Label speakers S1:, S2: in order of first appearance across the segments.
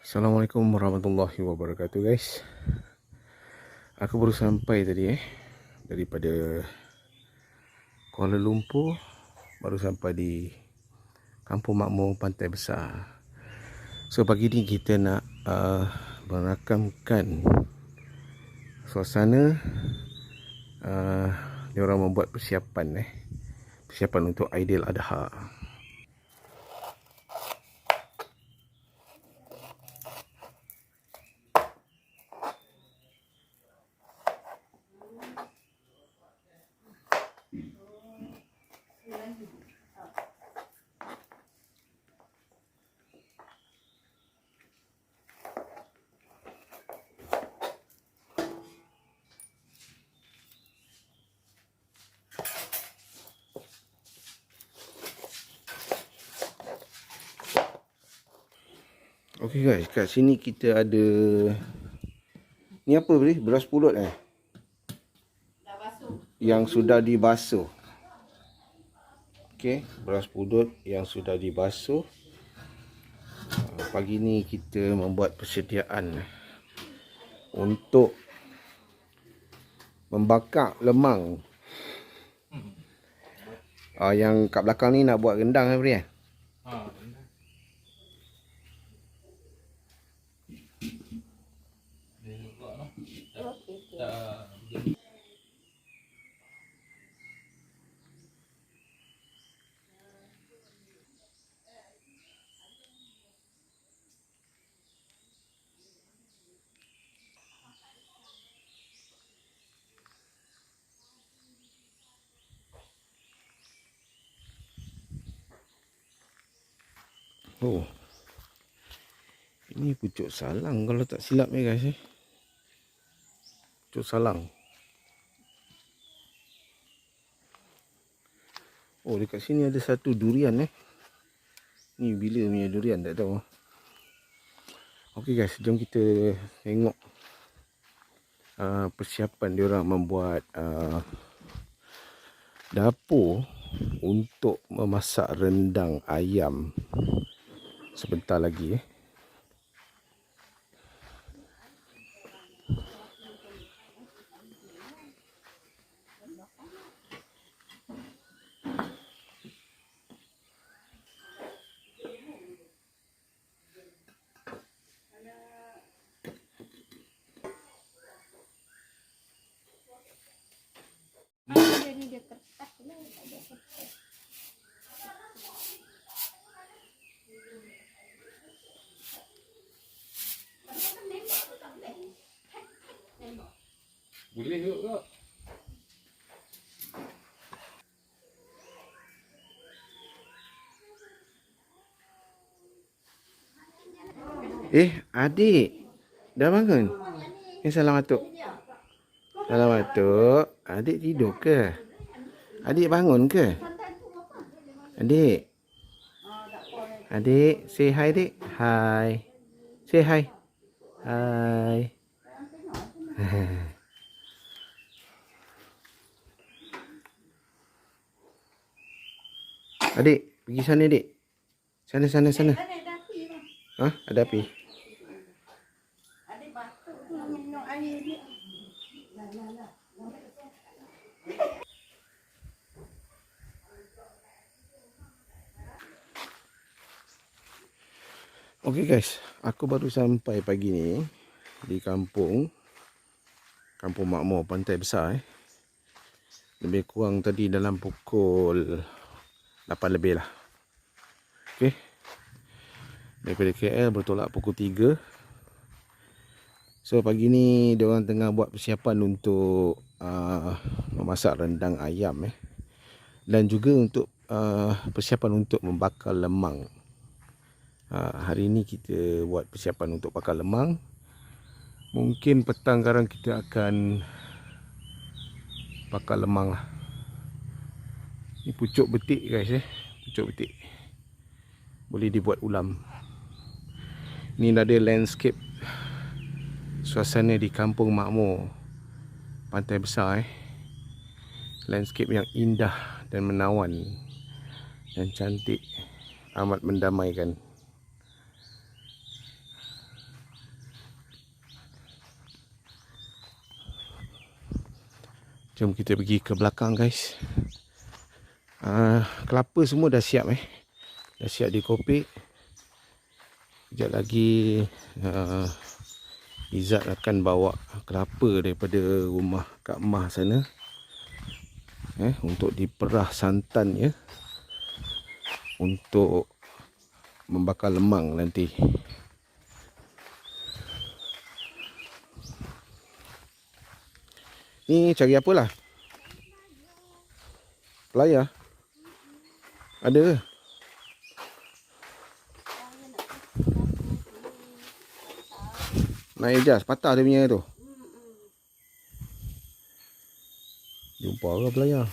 S1: Assalamualaikum warahmatullahi wabarakatuh, guys. Aku baru sampai tadi daripada Kuala Lumpur. Baru sampai di Kampung Makmur Pantai Besar. So pagi ni kita nak merakamkan suasana diorang membuat persiapan untuk Aidiladha. Okey guys, kat sini kita ada ni apa beli? Beras pulut
S2: Dah basuh.
S1: yang sudah dibasuh. Okey, beras pulut yang sudah dibasuh. Pagi ni kita membuat persediaan untuk membakar lemang. Yang kat belakang ni nak buat rendang apa ni? Oh, ini pucuk salang kalau tak silap ni guys. Pucuk salang. Oh, dekat sini ada satu durian Ni bila punya durian tak tahu. Okey guys, jom kita tengok persiapan diorang membuat dapur untuk memasak rendang ayam sebentar lagi
S2: Dia kertas lah, tak ada kertas.
S1: Boleh juga. Adik. Dah bangun? Salam atuk. Salam atuk. Adik tidur ke? Adik bangun ke? Adik. Adik, say hi dik. Hi. Say hi. Hi. Adik, pergi sana dik. Sana.
S2: Ada api bang.
S1: Hah? Ada api?
S2: Ada batuk tu minum air ni.
S1: Okey guys, aku baru sampai pagi ni di Kampung Makmur Pantai Besar Lebih kurang tadi dalam pukul 8 lebih lah. Okey. Daripada KL bertolak pukul 3. So pagi ni diorang tengah buat persiapan untuk memasak rendang ayam dan juga untuk persiapan untuk membakar lemang. Hari ni kita buat persiapan untuk bakar lemang. Mungkin petang sekarang kita akan bakar lemang lah. Ni pucuk betik guys pucuk betik. Boleh dibuat ulam. Ni ada landscape suasana di Kampung Makmur Pantai Besar Landscape yang indah dan menawan dan cantik, amat mendamaikan. Jom kita pergi ke belakang guys. Kelapa semua dah siap dah siap dikopik. Sekejap lagi Izzat akan bawa kelapa daripada rumah Kak Mah sana untuk diperah santannya untuk membakar lemang nanti. Ni cari apalah? Pelayar? Ada ke? Naik jas, patah dia punya tu. Jumpa ke pelayar?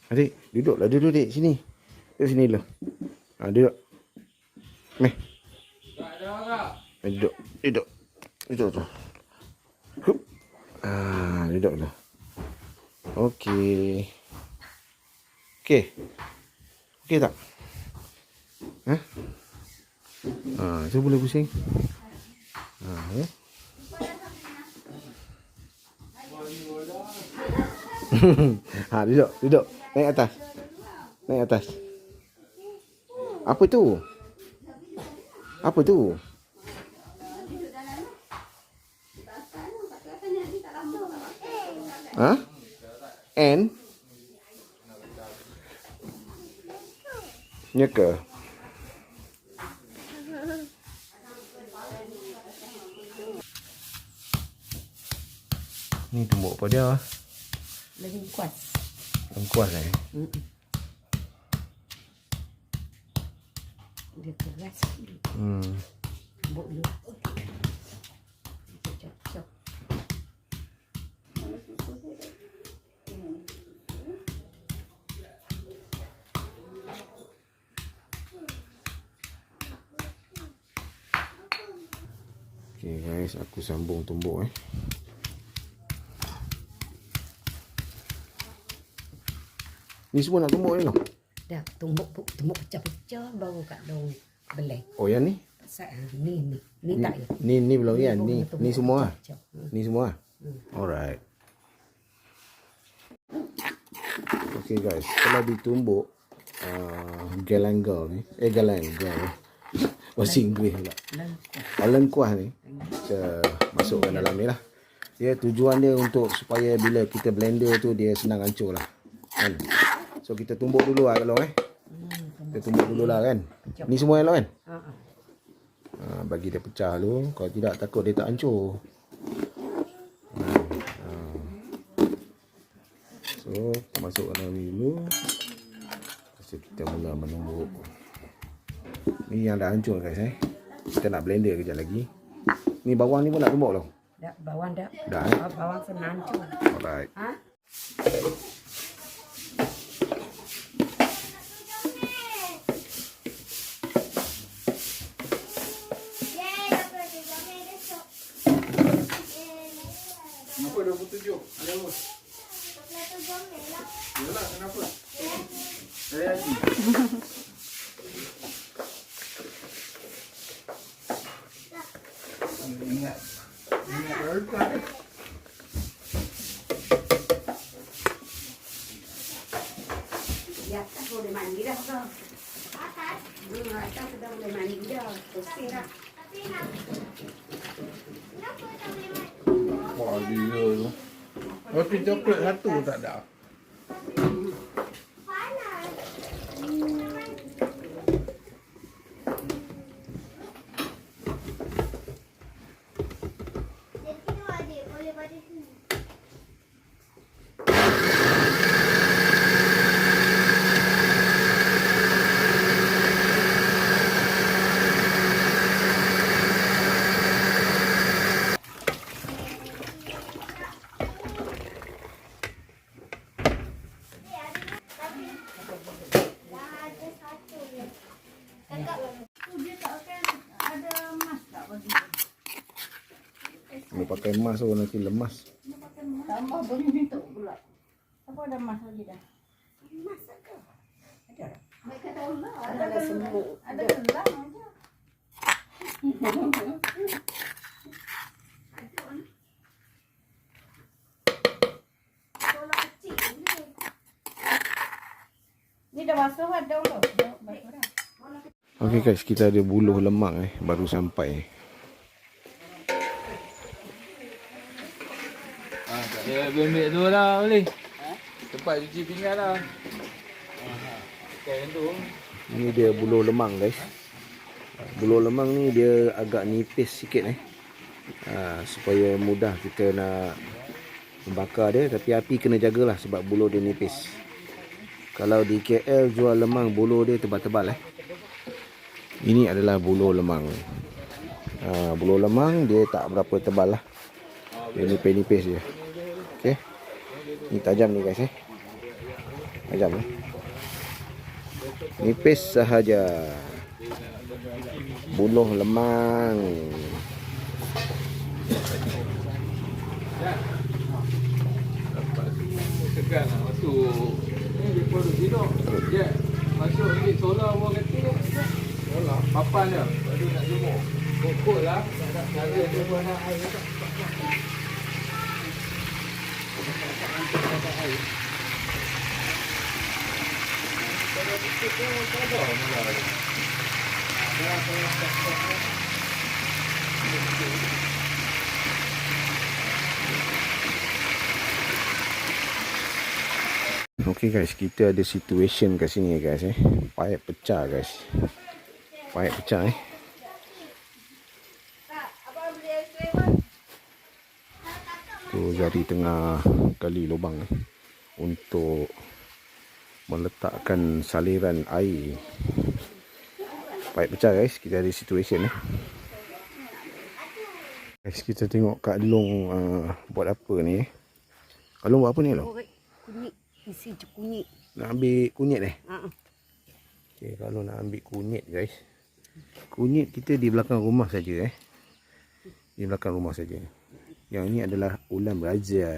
S1: Adik, duduklah duduk dik sini. Duduk sini dulu. Duduk. Meh. Duduk. Duduk. Duduk tu. Hup. Duduk dulu. Okey. Okey. Okey tak? Tu boleh pusing. Ya. Duduk, duduk. Naik atas. Naik atas. Apa tu? Apa tu? N? Ya ke? Ni tumbuk apa dia?
S3: Lengkuas.
S1: Lengkuas
S3: Dia keras. Tumbuk dulu. Cocok.
S1: Okay guys, aku sambung tumbuk Ni semua nak tumbuk ni tau.
S3: Dah tumbuk pecah-pecah baru kat daun belai.
S1: Oh yang ni?
S3: Ni tak ya.
S1: Ni belum kan? Ni semua
S3: pecah-pecah.
S1: Ni semua Alright. Okay guys, setelah ditumbuk galanggal ni bahasa Inggeris pula. Lengkuas ni kita masukkan dalam ni lah. Dia tujuan dia untuk supaya bila kita blender tu dia senang hancur lah kan. So kita tumbuk dulu lah kalau kita tumbuk dulu lah kan. Ni semua elok kan. Bagi dia pecah dulu. Kalau tidak takut dia tak hancur. So kita masukkan dalam ni dulu. So kita mula menumbuk. Ni yang dah hancur guys Kita nak blender kejap lagi. Ni bawang ni pun nak tumbuk tau.
S3: Dah bawang dah.
S1: Dah
S3: Bawang senang hancur.
S1: Alright. Kenapa 27? Ada apa? Yalah, kenapa? Saya haji. Ingat berkat.
S3: Ya, tak boleh mandi dah ke? Atas? Atas sudah boleh mandi dah. Bersih dah.
S4: Wah dia tu. Roti coklat satu tak ada.
S1: Dia pakai emas tu nanti lemas.
S2: Tambah bentuk pula. Apa ada emas lagi dah? Emas ke?
S3: Ada semut.
S2: Ada gelang aja. Ni dah basuh ada belum? Dah basuh dah.
S1: Okey guys, kita ada buluh lemang baru sampai.
S5: Ya, ambil tu lah boleh. Tempat cuci pinggan lah. Kain tu.
S1: Ini dia buluh lemang guys. Buluh lemang ni dia agak nipis sikit supaya mudah kita nak membakar dia, tapi api kena jagalah sebab buluh dia nipis. Kalau di KL jual lemang buluh dia tebal-tebal Ini adalah buluh lemang. Buluh lemang dia tak berapa tebal lah. Dia nipis-nipis je. Okey. Ni tajam ni guys Tajam Nipis sahaja. Buluh lemang.
S5: Dapat semua segan lah masuk. Ni dia pun tidur. Ya. Masuk ambil solar buah kata. Solar. Papan dia. Baru nak jemur. Pokok lah. Ada jemur nak air.
S1: Okay guys, kita ada situation kat sini guys Paip pecah guys. Paip pecah Tu Zari tengah gali lubang untuk meletakkan saliran air. Paip pecah guys, kita ada situation Guys, kita tengok Kak Long buat apa ni Kak Long buat apa ni Long?
S3: Kunyit. Isi je kunyit.
S1: Nak ambil kunyit
S3: Ha.
S1: Okay, kalau nak ambil kunyit guys, kunyit kita di belakang rumah saja Di belakang rumah saja. Yang ini adalah ulam raja.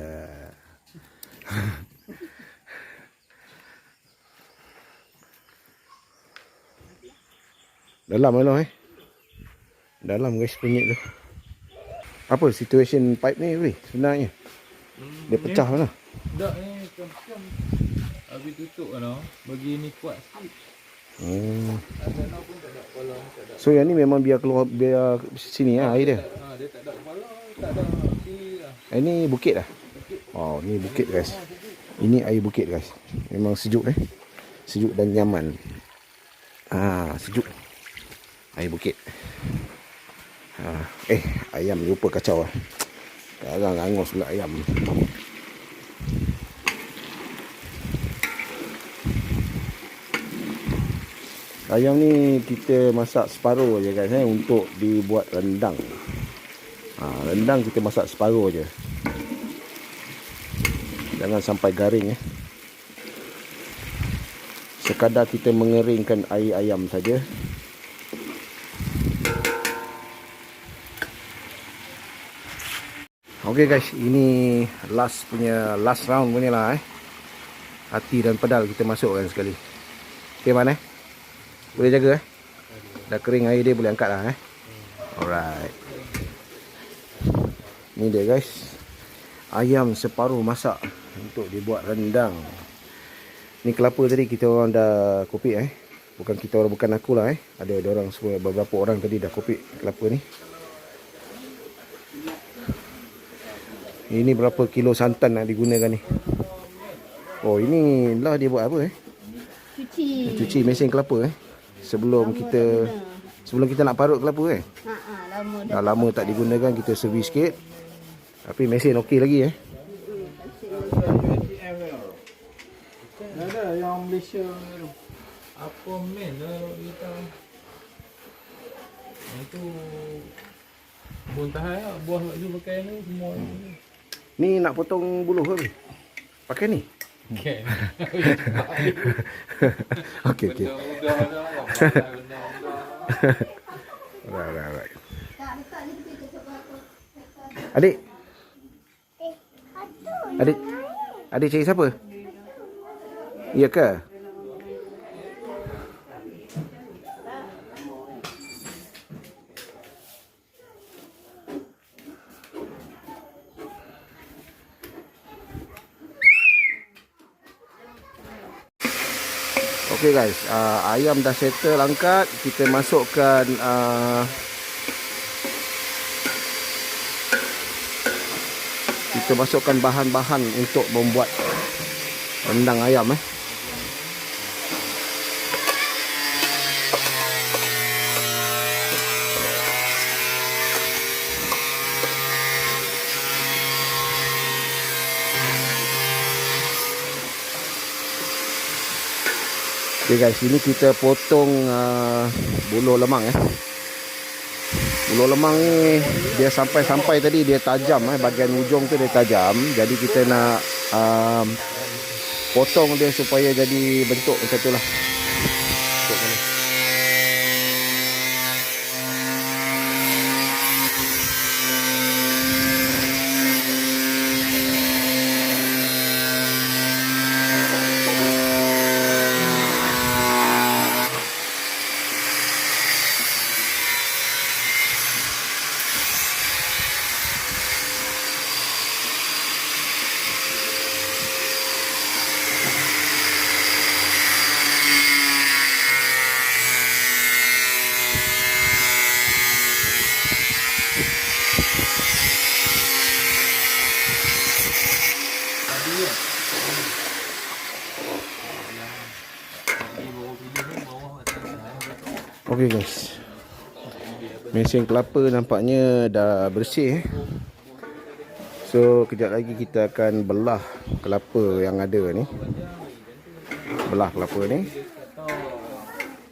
S1: Dalam lah Dalam guys kunyit tu. Apa situation pipe ni weh sebenarnya? Dia pecah mana?
S5: Tak ni macam habis tutup kan bagi ni kuat sikit. Ada nak pun tak ada kepala, tak ada.
S1: So yang ni memang biar keluar biar sini air dia.
S5: Dia tak ada kepala, tak ada sini lah.
S1: Ini bukit lah. Oh, ni bukit guys. Ini air bukit guys. Memang sejuk Sejuk dan nyaman. Sejuk. Air bukit. Ayam lupa kacau Sekarang angus pula ayam. Ayam ni kita masak separuh je guys untuk dibuat rendang. Rendang kita masak separuh je. Jangan sampai garing Sekadar kita mengeringkan air ayam saja. Okey guys, ini last round punya lah Hati dan pedal kita masukkan sekali. Okey mana boleh jaga dah kering air dia, boleh angkat lah Alright. Ni dia guys, ayam separuh masak untuk dibuat rendang. Ni kelapa tadi kita orang dah kopik bukan kita orang, bukan aku lah ada orang semua, beberapa orang tadi dah kopik kelapa ni. Ini berapa kilo santan nak digunakan ni? Oh, ini lah dia buat apa cuci mesin kelapa sebelum kita nak parut kelapa
S3: Lama
S1: dah lama tak digunakan, kita servis sikit. Tapi mesin okey lagi
S5: Ada yang Malaysia apa men lah kita. Itu pun tahan lah. Buah baju pakai ni semua
S1: Ni nak potong buluh ke? Pakai ni?
S5: Okay.
S1: Okey.
S5: Benda-benda
S1: Right. Adik cari siapa? Iya ke? Okey guys, ayam dah settle angkat. Kita masukkan bahan-bahan untuk membuat rendang ayam Okay guys, ini kita potong buluh lemang Buluh lemang ni dia sampai tadi dia tajam bahagian ujung tu dia tajam. Jadi kita nak potong dia supaya jadi bentuk macam tu lah. Okey guys, mesin kelapa nampaknya dah bersih So kejap lagi kita akan belah kelapa yang ada ni. Belah kelapa ni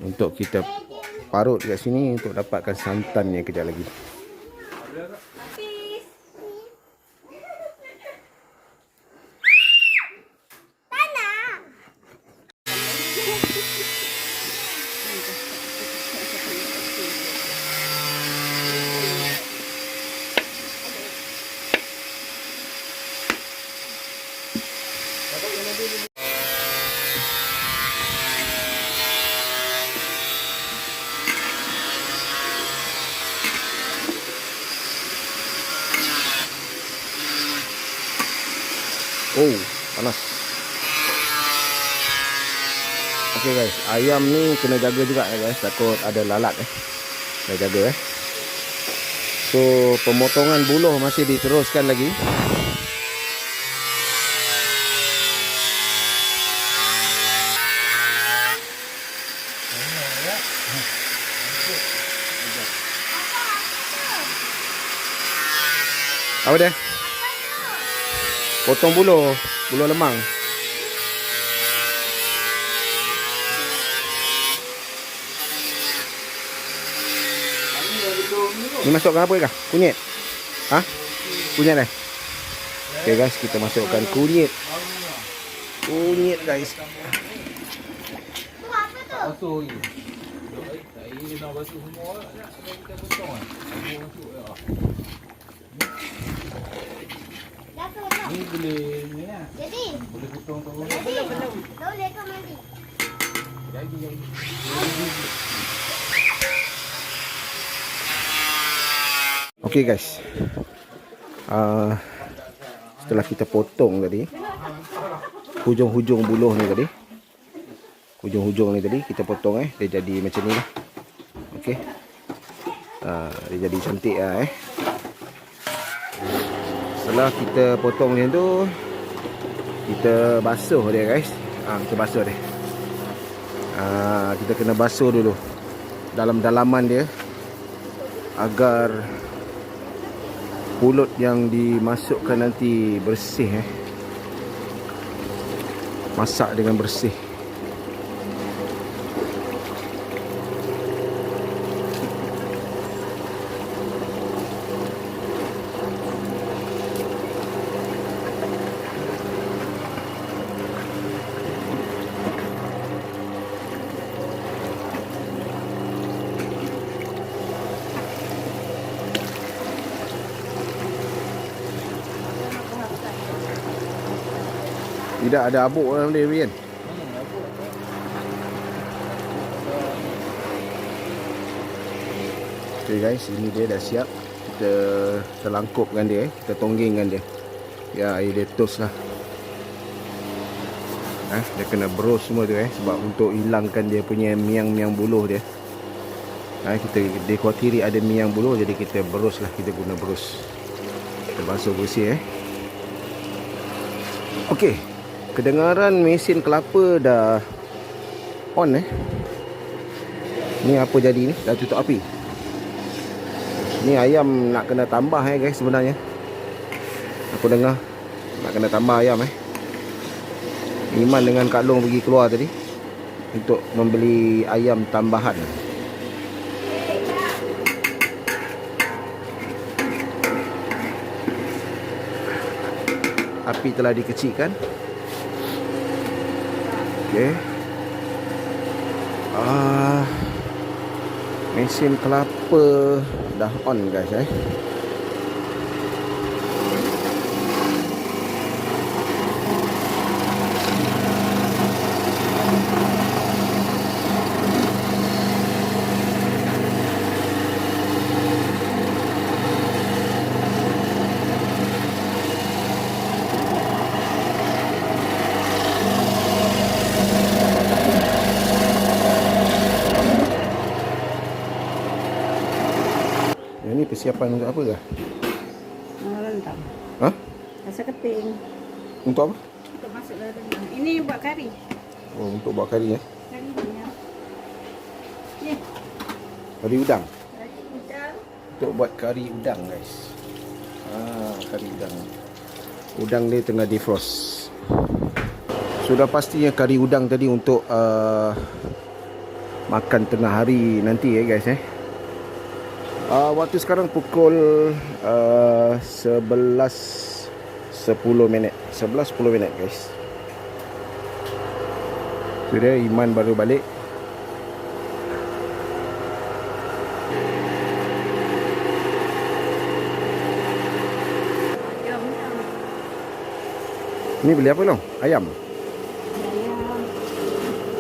S1: untuk kita parut kat sini untuk dapatkan santannya kejap lagi. Oh, panas. Okey guys, ayam ni kena jaga juga guys, takut ada lalat Kena jaga So, pemotongan buluh masih diteruskan lagi. Apa dia? Potong buluh lemang. Ni masukkan apa kah? Kunyit? Kunyit Okay guys, kita masukkan kunyit. Kunyit guys.
S2: Tu apa tu?
S5: Basuh lagi. Saya nak basuh semua kita potong Ni boleh ni lah.
S2: Jadi,
S5: Boleh potong tu.
S2: belum. Boleh ke mandi?
S5: Jadi.
S1: Okey guys. Setelah kita potong tadi hujung-hujung buluh ni tadi. Hujung-hujung ni tadi kita potong dia jadi macam ni lah. Okey. Dia jadi cantik Setelah kita potong macam tu, kita basuh dia guys. Kita basuh dia. Kita kena basuh dulu dalam-dalaman dia agar pulut yang dimasukkan nanti bersih Masak dengan bersih. Tidak ada abuk dalam dia kan? Okay guys, ini dia dah siap. Kita terlangkupkan dia Kita tonggingkan dia. Ya, air dia tos lah. Dia kena berus semua tu sebab untuk hilangkan dia punya miang-miang buluh dia. Kita dikhawatiri ada miang buluh, jadi kita berus lah, kita guna berus. Kita basuh bersih Okey, kedengaran mesin kelapa dah on Ni apa jadi ni? Dah tutup api. Ni ayam nak kena tambah guys sebenarnya. Aku dengar nak kena tambah ayam Iman dengan Kak Long pergi keluar tadi untuk membeli ayam tambahan. Api telah dikecilkan. Okey. Mesin kelapa dah on guys Yang ni persiapan untuk apa ke?
S3: Rendam.
S1: Ha?
S3: Rasa keping.
S1: Untuk apa?
S3: Untuk masuk dalam rendam. Ini buat kari.
S1: Oh, untuk buat kari
S3: Kari ni ya. Ni.
S1: Kari udang.
S3: Kari udang.
S1: Untuk buat kari udang guys. Kari udang. Udang dia tengah defrost. Sudah pastinya kari udang tadi untuk makan tengah hari nanti guys waktu sekarang pukul 11.10 minit. 11.10 minit guys. Tu dia, Iman baru balik. Ni beli apa long? Ayam?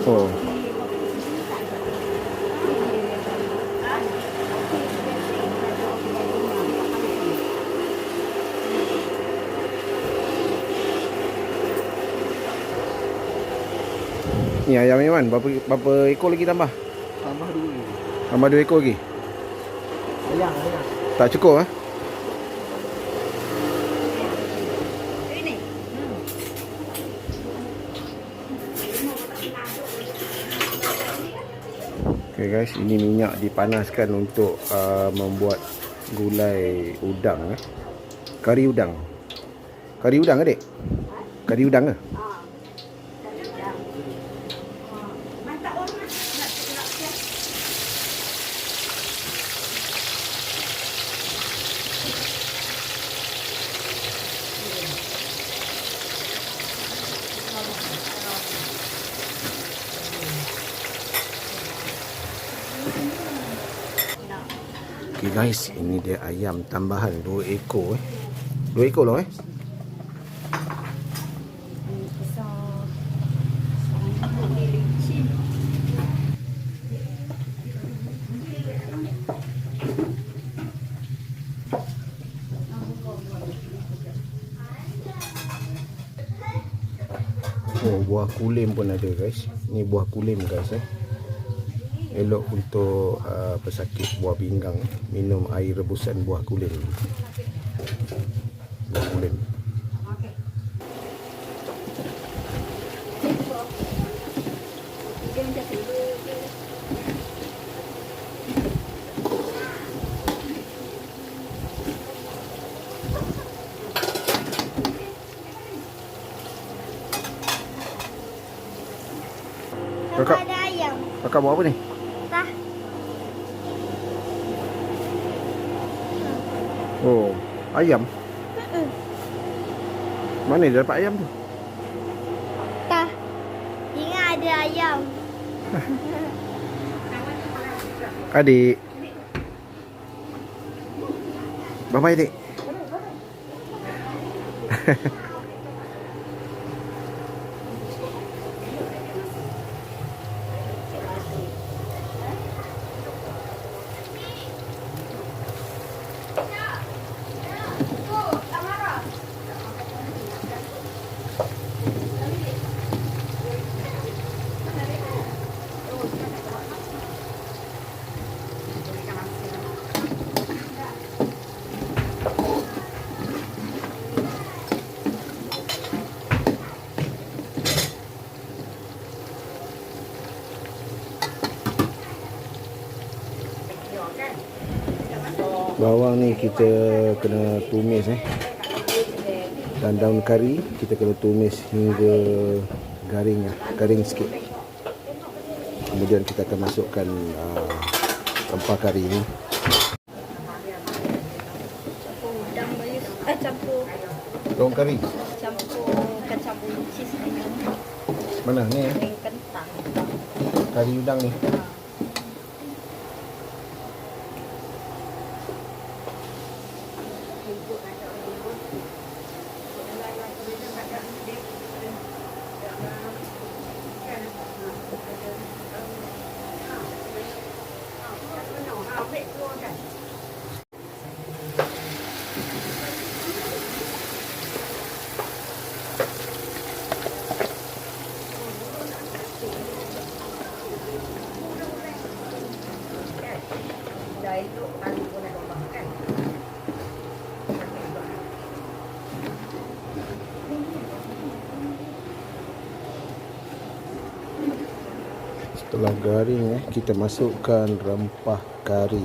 S1: Oh. Ni ayam Iman, berapa ekor lagi tambah?
S4: Tambah 2.
S1: Tambah 2 ekor lagi?
S4: Ayam.
S1: Tak cukup Okay guys, ini minyak dipanaskan untuk membuat gulai udang Kari udang. Kari udang adik? Kari udang ke? Okay guys, ini dia ayam tambahan 2 ekor 2 ekor loh Oh, buah kulim pun ada guys. Ni buah kulim guys Elok untuk pesakit buah pinggang. Minum air rebusan buah kulim. Buah kulim. Kakak,
S2: Ada ayam.
S1: kakak buat apa ni?
S2: Tah.
S1: Oh, ayam. Mana dia dapat ayam tu?
S2: Tah. Ingat ada ayam.
S1: Adik. Bye-bye adik. Bawang ni kita kena tumis dan daun kari kita kena tumis hingga garing sikit. Kemudian kita akan masukkan rempah kari ni.
S2: Campur udang bayus. Campur
S1: Daun kari
S2: kacang buncis dengan
S1: mana ni?
S2: kentang.
S1: Kari udang ni. Setelah garing kita masukkan rempah kari,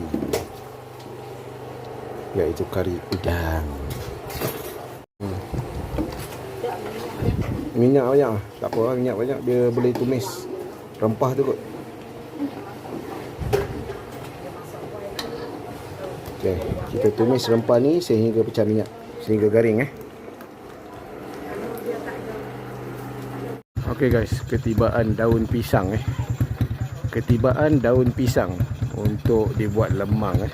S1: iaitu kari udang. Minyak banyak, tak apa lah, minyak banyak dia boleh tumis rempah tu kot. Okey, kita tumis rempah ni sehingga pecah minyak, sehingga garing Okey guys, ketibaan daun pisang Ketibaan daun pisang untuk dibuat lemang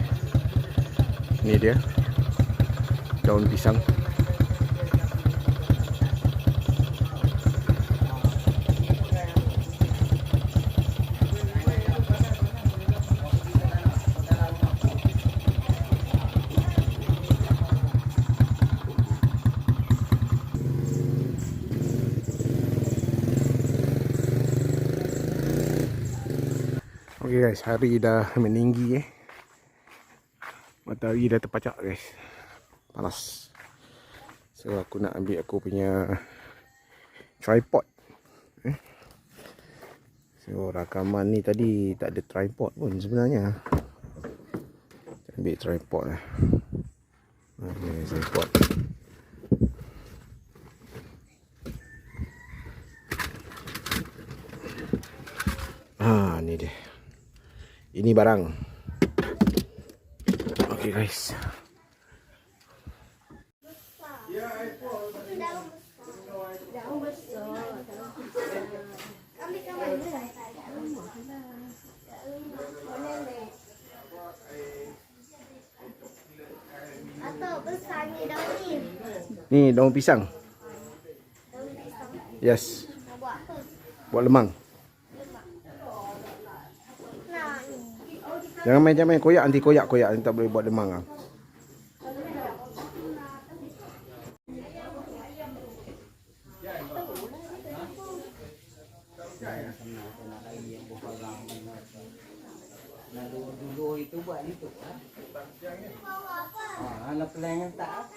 S1: Ni dia daun pisang. Okey guys, hari dah meninggi Matahari dah terpacak guys. Panas. So aku nak ambil aku punya tripod. So rakaman ni tadi tak ada tripod pun sebenarnya. Ambil tripod lah. Okey, tripod. Ni dia. Ini barang. Okey guys.
S2: Daun besar. Ambil kawan ni lah. Atau besar ni daun ni.
S1: Ni daun pisang.
S2: Daun pisang.
S1: Yes.
S2: Nak buat apa?
S1: Buat lemang.
S2: Nah, ni.
S1: Jangan main koyak, nanti koyak nanti tak boleh buat lemang ah.
S6: Dulu itu buat itu anak pelayan tak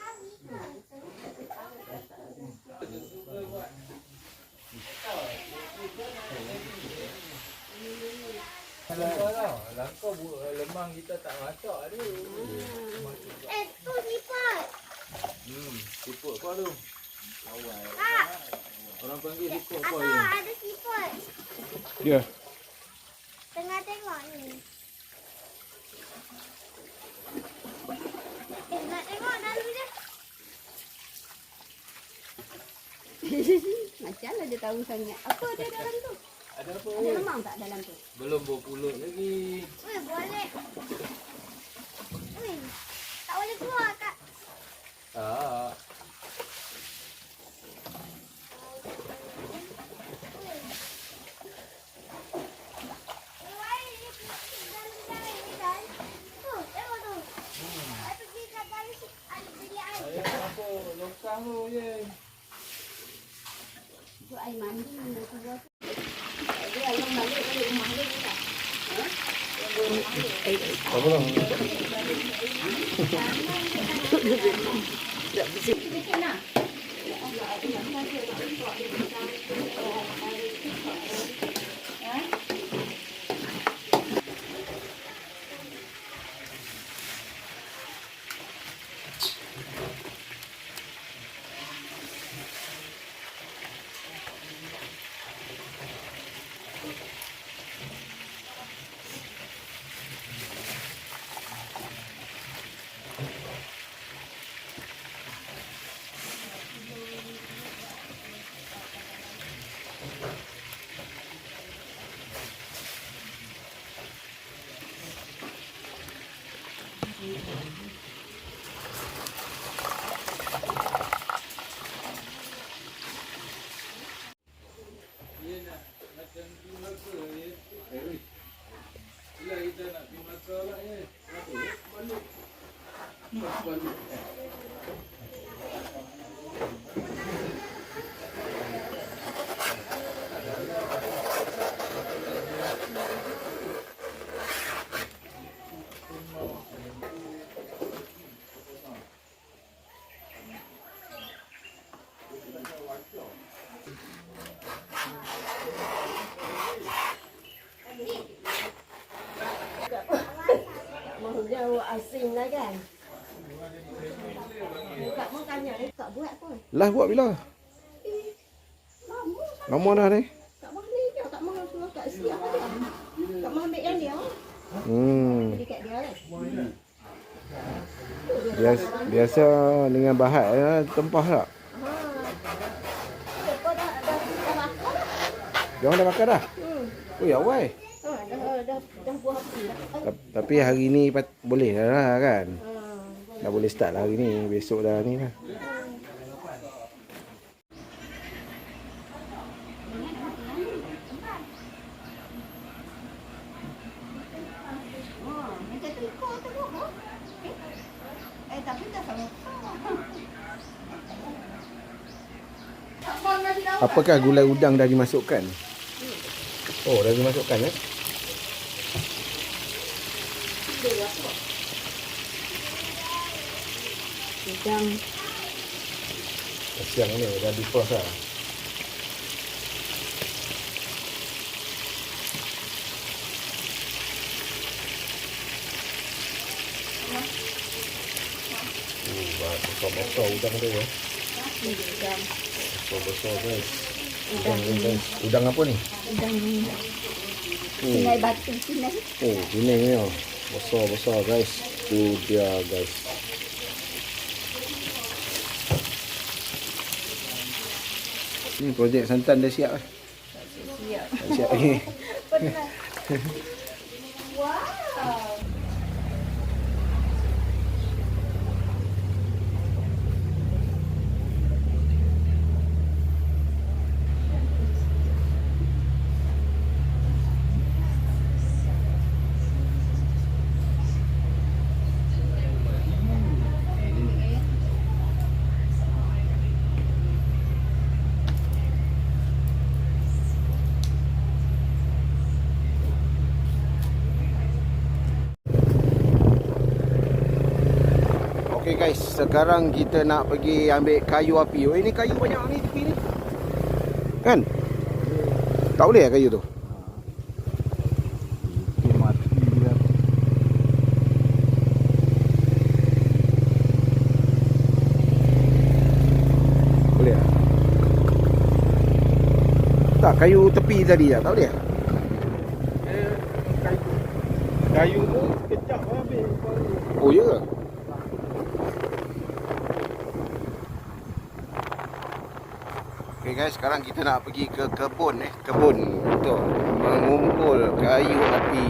S5: Langkau lemang kita tak masak tu.
S2: Tu siput.
S5: Siput kau tu.
S2: Kak,
S5: Orang panggil siput kau
S2: apa
S5: je.
S2: ada siput.
S1: Ya.
S2: Tengah tengok ni. Nak tengok dalam dia. Macam mana dia tahu sangat? Apa ada dalam tu?
S5: Ada apa?
S2: Ada lemang tak dalam tu?
S5: Belum berpulut lagi.
S2: Weh, boleh. Weh, tak boleh keluar kak.
S5: Tak. Ayah apa? Lokang tu je.
S2: Tu air mandi dia keluar. Dia ayam balik dari rumah dia tak?
S1: Apa lah?
S2: Sikit nak.
S5: Bila kita nak pergi makan lah balik. Balik.
S2: Mau jauh asing lah kan. Buka makanya ni tak buat pun.
S1: Lah buat bila?
S2: Lama
S1: Lama dah ni.
S2: tak mau ni je, tak mau suruh kat siap aja. Tak mau ambil yang dia. Jadi kat dia kan.
S1: Biasa dengan bahat tempah tak?
S2: Lepas dah makan dah.
S1: Dia orang dah makan dah? Oh ya wai.
S2: Dah buah api dah.
S1: Tapi hari ni boleh lah kan? Dah boleh start lah hari ni. Besok dah ni lah.
S2: Macam tu ikut tengok tu. Tapi tak sama.
S1: Apakah gulai udang dah dimasukkan? Oh, dah dimasukkan ya?
S2: Udang.
S1: Siang ni dah defrost lah. Besar-besar udang tu ya.
S2: Udang.
S1: Besar-besar guys. Udang apa ni?
S2: Udang ni. Sinai batu, sinai.
S1: Oh, ini ni oh. Besar-besar guys. Tu dia guys. Ni projek santan dah siap lah.
S2: Siap.
S1: Dah siap lagi.
S2: Pernah. Wow.
S1: Okay guys, sekarang kita nak pergi ambil kayu api. Oh, ini kayu banyak ni tepi ni. Kan? Tak boleh lah kayu tu? Boleh lah? Tak, kayu tepi tadi lah. Tak boleh lah?
S4: Kayu tu kejap habis.
S1: Oh, ya ke? Okay guys, sekarang kita nak pergi ke kebun untuk mengumpul kayu api.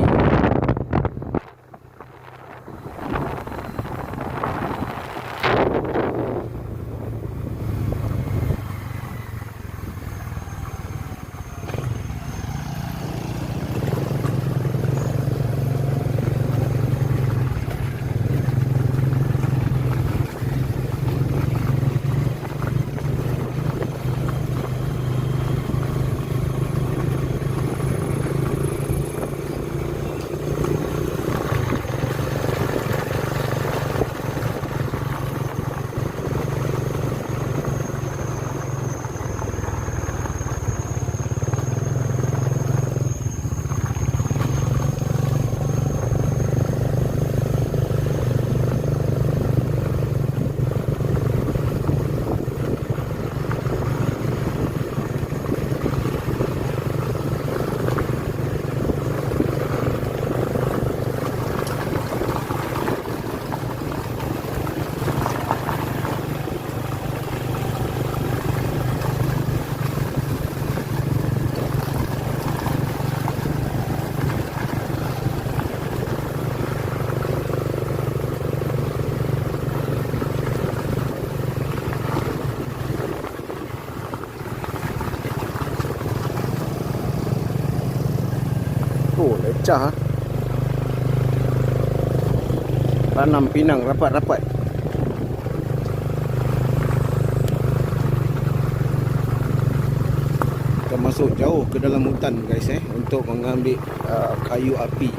S1: pecah ha. Tanam pinang rapat-rapat. Kita masuk jauh ke dalam hutan guys untuk mengambil kayu api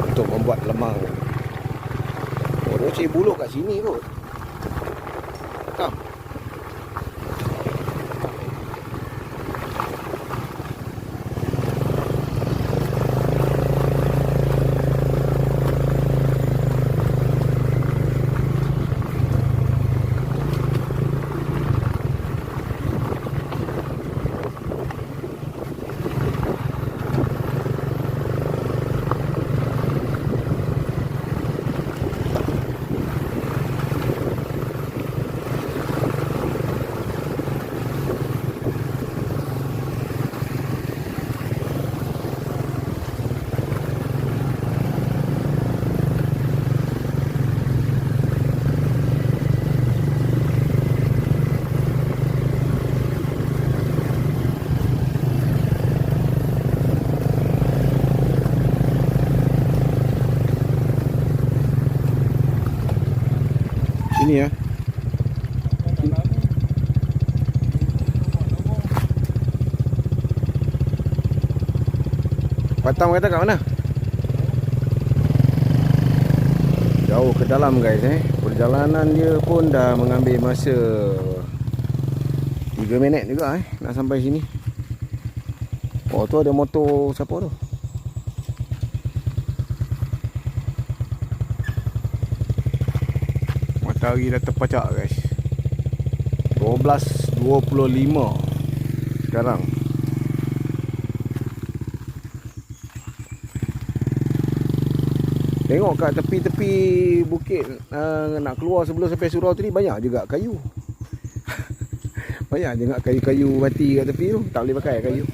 S1: untuk membuat lemang. Oh, dia cari buluk kat sini kot. Kam. Sini ya. Batam kata kat mana? Jauh ke dalam guys Perjalanan dia pun dah mengambil masa 3 minit juga nak sampai sini. Oh tu ada motor siapa tu? Matahari dah terpacak guys. 12.25 sekarang. Tengok kat tepi-tepi bukit nak keluar sebelum sampai surau tadi banyak juga kayu. Banyak juga kayu-kayu mati kat tepi tu. Tak boleh pakai kayu.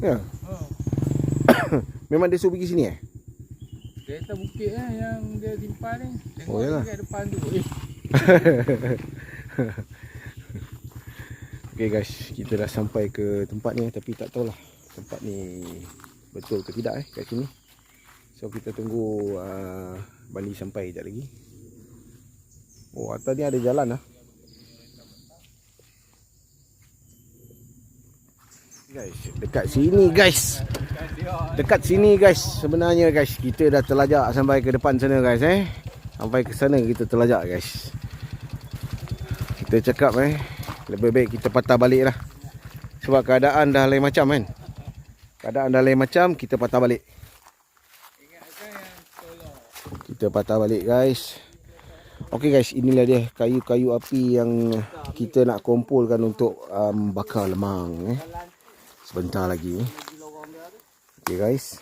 S1: Ya. Memang dia suruh pergi sini
S5: Kereta bukit yang dia simpan ni. Tengok
S1: Oh, yalah.
S5: kat depan tu.
S1: Okay guys, kita dah sampai ke tempat ni tapi tak tahulah tempat ni betul ke tidak kat sini. So kita tunggu Bali sampai sekejap lagi. Oh, atas ni ada jalan Guys, dekat sini guys. Dekat sini guys. Sebenarnya guys, kita dah terlajak sampai ke depan sana guys Sampai ke sana kita terlajak guys. Kita cakap lebih baik kita patah balik lah. Sebab keadaan dah lain macam kan. Keadaan dah lain macam, kita patah balik. Kita patah balik guys. Okey guys, inilah dia kayu-kayu api yang kita nak kumpulkan untuk bakar lemang sebentar lagi. Okey guys.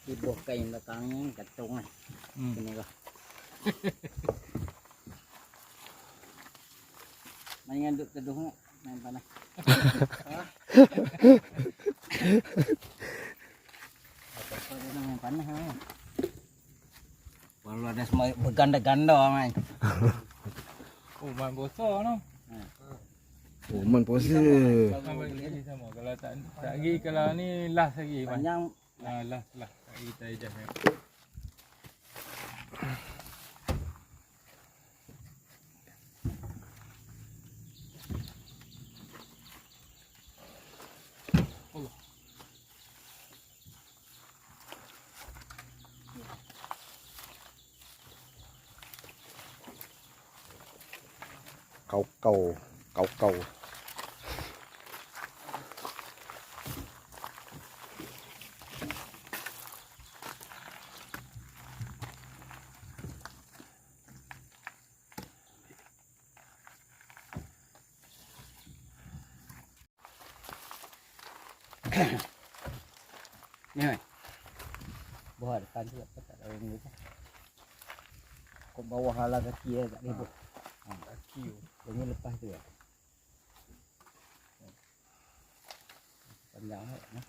S6: Ibu kain belakangnya gantung lah. Sini kah. Main ngaduk teduh nak main panah. Apa dia main panah lah. Kalau ada semua berganda-ganda main.
S5: Oh, main bosor no.
S1: Oh, man puasa.
S5: Sampai lagi sama. Kalau tak lagi, kalau ni last lagi.
S6: Panjang
S5: Last. Kita ejah ya.
S1: Kau.
S6: ni. Bawah depan tu tak ada orang ni. Kau bawah halang kaki tak boleh buat. Kaki tu. Dia lepas tu lah. Panjang tak nah.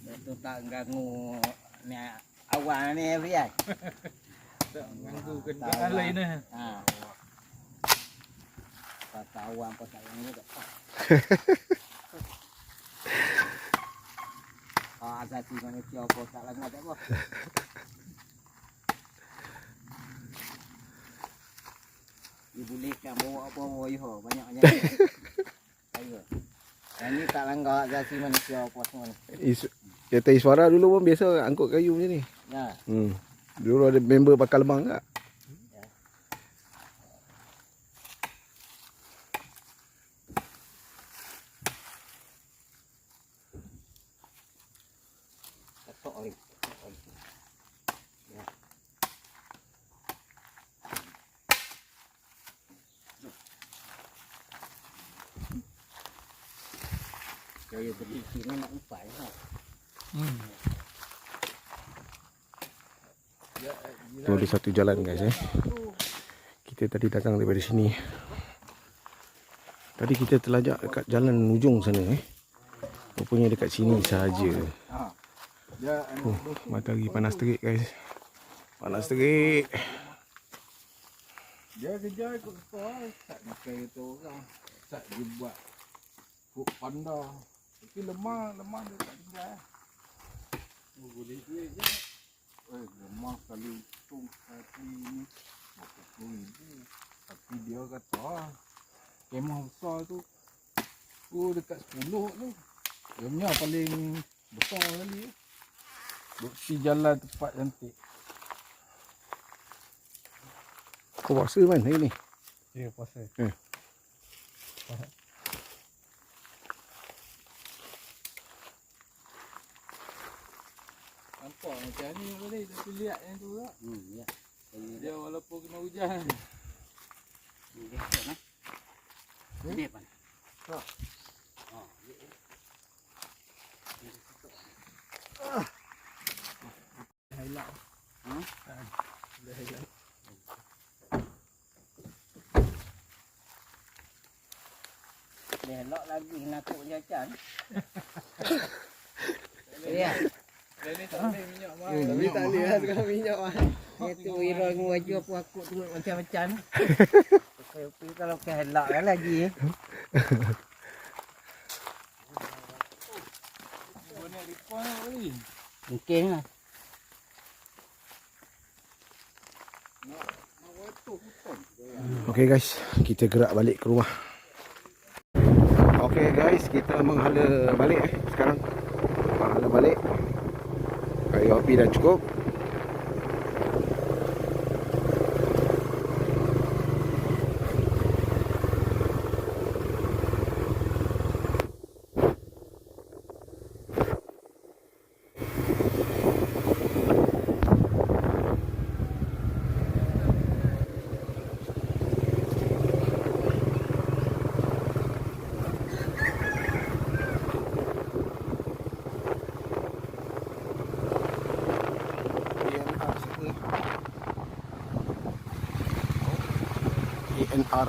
S6: Itu tak ganggu ni awal ni Rian.
S5: Tak ganggu kenderaan lain lah.
S6: Kata awam pun tak ganggu tak. Asasi manusia pun tak langgar tak apa. Dibolehkan bawa apa-apa banyak-banyak. Ayo. Yang ni tak langgar asasi manusia apa semua ni.
S1: Kereta Iswara dulu pun biasa angkut kayu macam ni.
S6: Ya.
S1: Dulu ada member Bakal Lemang tak?
S6: Ketok oli. Ya. Kaya berisi ni nak upai tak?
S1: Tu ada satu jalan guys Kita tadi datang daripada sini. Tadi kita terlajak dekat jalan ujung sana Rupanya dekat sini sahaja. Matahari panas terik guys. Panas terik.
S5: Dia kerja ikut sekolah. Tak pakai tu orang. Tak dia buat food panda. Tapi lemah dia tak tinggal. Boleh duit je. Lemah kali untung hati ni. RM40,000. Tapi dia kata kemah besar tu dekat 10 tu. Dia punya paling besar kali. Bukti jalan tempat cantik.
S1: Kau puasa man hari ni?
S5: Ya, puasa. Nampak macam ni boleh, tapi lihat yang tu tak?
S6: Ya.
S5: Dia walaupun kena hujan.
S6: Dia tak nah. Dia pan.
S5: Tak. Highlight. Boleh highlight.
S6: Dia elok lagi nakuk jajan. Ya.
S5: Dia ni tak boleh minyak mahal.
S4: Tapi tak boleh lah sekarang minyak lah.
S6: Dia tu iroi ngaju aku tu macam-macam. Okey kalau kehelak kan lagi.
S5: Boleh rekod ni.
S6: Mungkin lah.
S1: Okay guys, kita gerak balik ke rumah. Okay guys, kita menghala balik sekarang. Menghala balik. Kayu api dah cukup. ANR.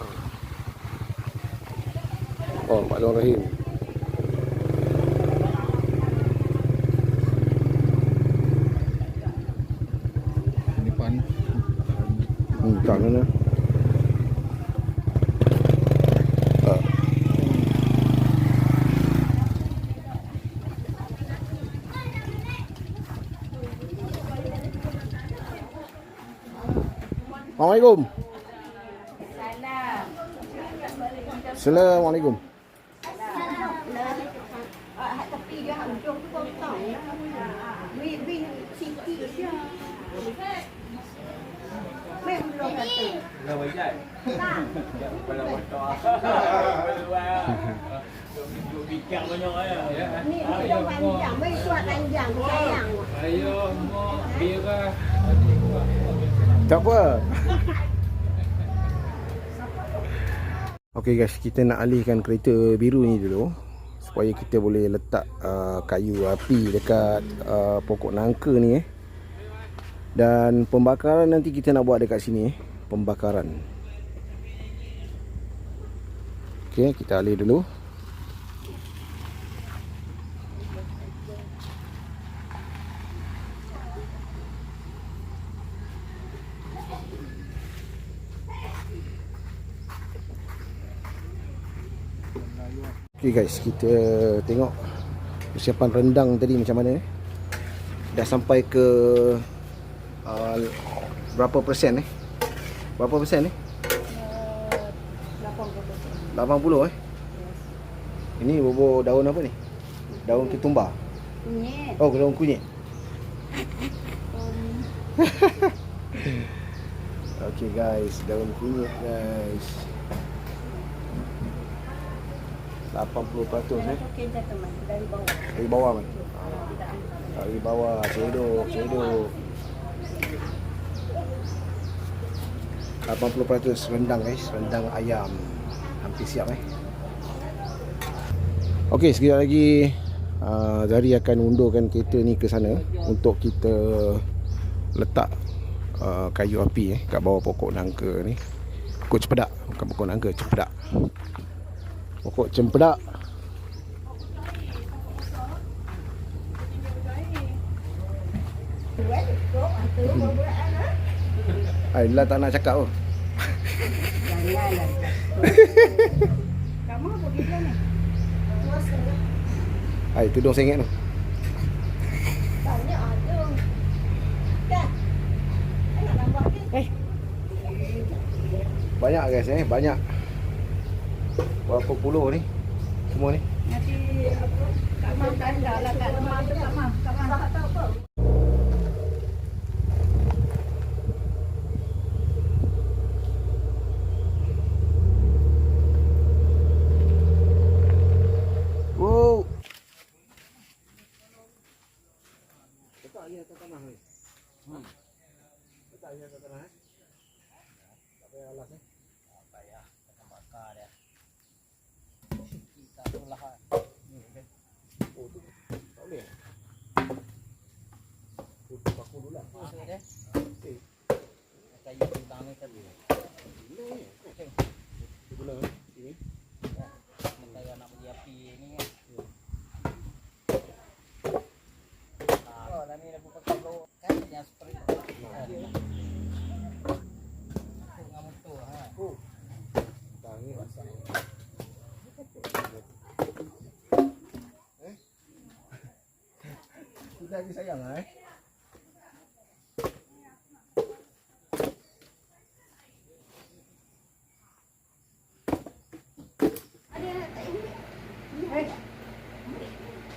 S1: Oh, Pak Nur Rahim.
S5: Depan.
S1: Tak mana. Assalamualaikum. Assalamualaikum.
S2: Tepi dia ujung tu sikit je. Mek belum kata.
S5: Dah bajai. Pada motor. Duk fikir banyak ya.
S2: Ni dia panjang, mek kuat panjang sayang.
S5: Ayo, mau bira.
S1: Tak apa. Okey guys, kita nak alihkan kereta biru ni dulu supaya kita boleh letak kayu api dekat pokok nangka ni Dan pembakaran nanti kita nak buat dekat sini pembakaran. Okey, kita alih dulu. Okay guys, kita tengok persiapan rendang tadi macam mana. Dah sampai ke berapa persen Berapa persen 80 Ini bubur daun apa ni? Daun ketumbar.
S3: Kunyit.
S1: Oh, daun kunyit. Okay guys, daun kunyit guys. 80%
S3: Okey, jatuh mas dari bawah.
S1: Dari bawah kan?
S3: Tidak.
S1: Dari bawah, cedok 80% rendang guys, rendang ayam. Hampir siap Okey, sekejap lagi Zari akan undurkan kereta ni ke sana untuk kita letak kayu api kat bawah pokok nangka ni. Pokok cempedak, bukan pokok nangka, cempedak. Pokok cempedak. Ailah tak nak cakap pun.
S3: Janganlah. Kamu apa kita ni?
S1: Ai, tudung RM1 tu.
S2: Banyak ada. Dah. Nak nampak ke?
S1: Banyak guys banyak. Berapa puluh ni? Semua ni.
S3: Nanti apa? Kak Mam tanda lah kat rumah tu Kak Mam. Kak Mam tak tahu apa.
S1: Wow. Letak dia atas tanah ni. Letak dia atas tanah Tak payah alas
S6: Tak payah, kita bakar dia. Kita tulah.
S1: Oh tu. Tak boleh. Tu paku dulu lah.
S6: Masuk dia.
S1: Okey.
S6: Kayu tulang ni tadi.
S1: Tu gula sini.
S6: Kita nak beli api ni kan. Oh, dah ni dah buka kabel kan yang seperti dengan motor ha.
S1: Oh. Tangi basah. Kita lagi sayang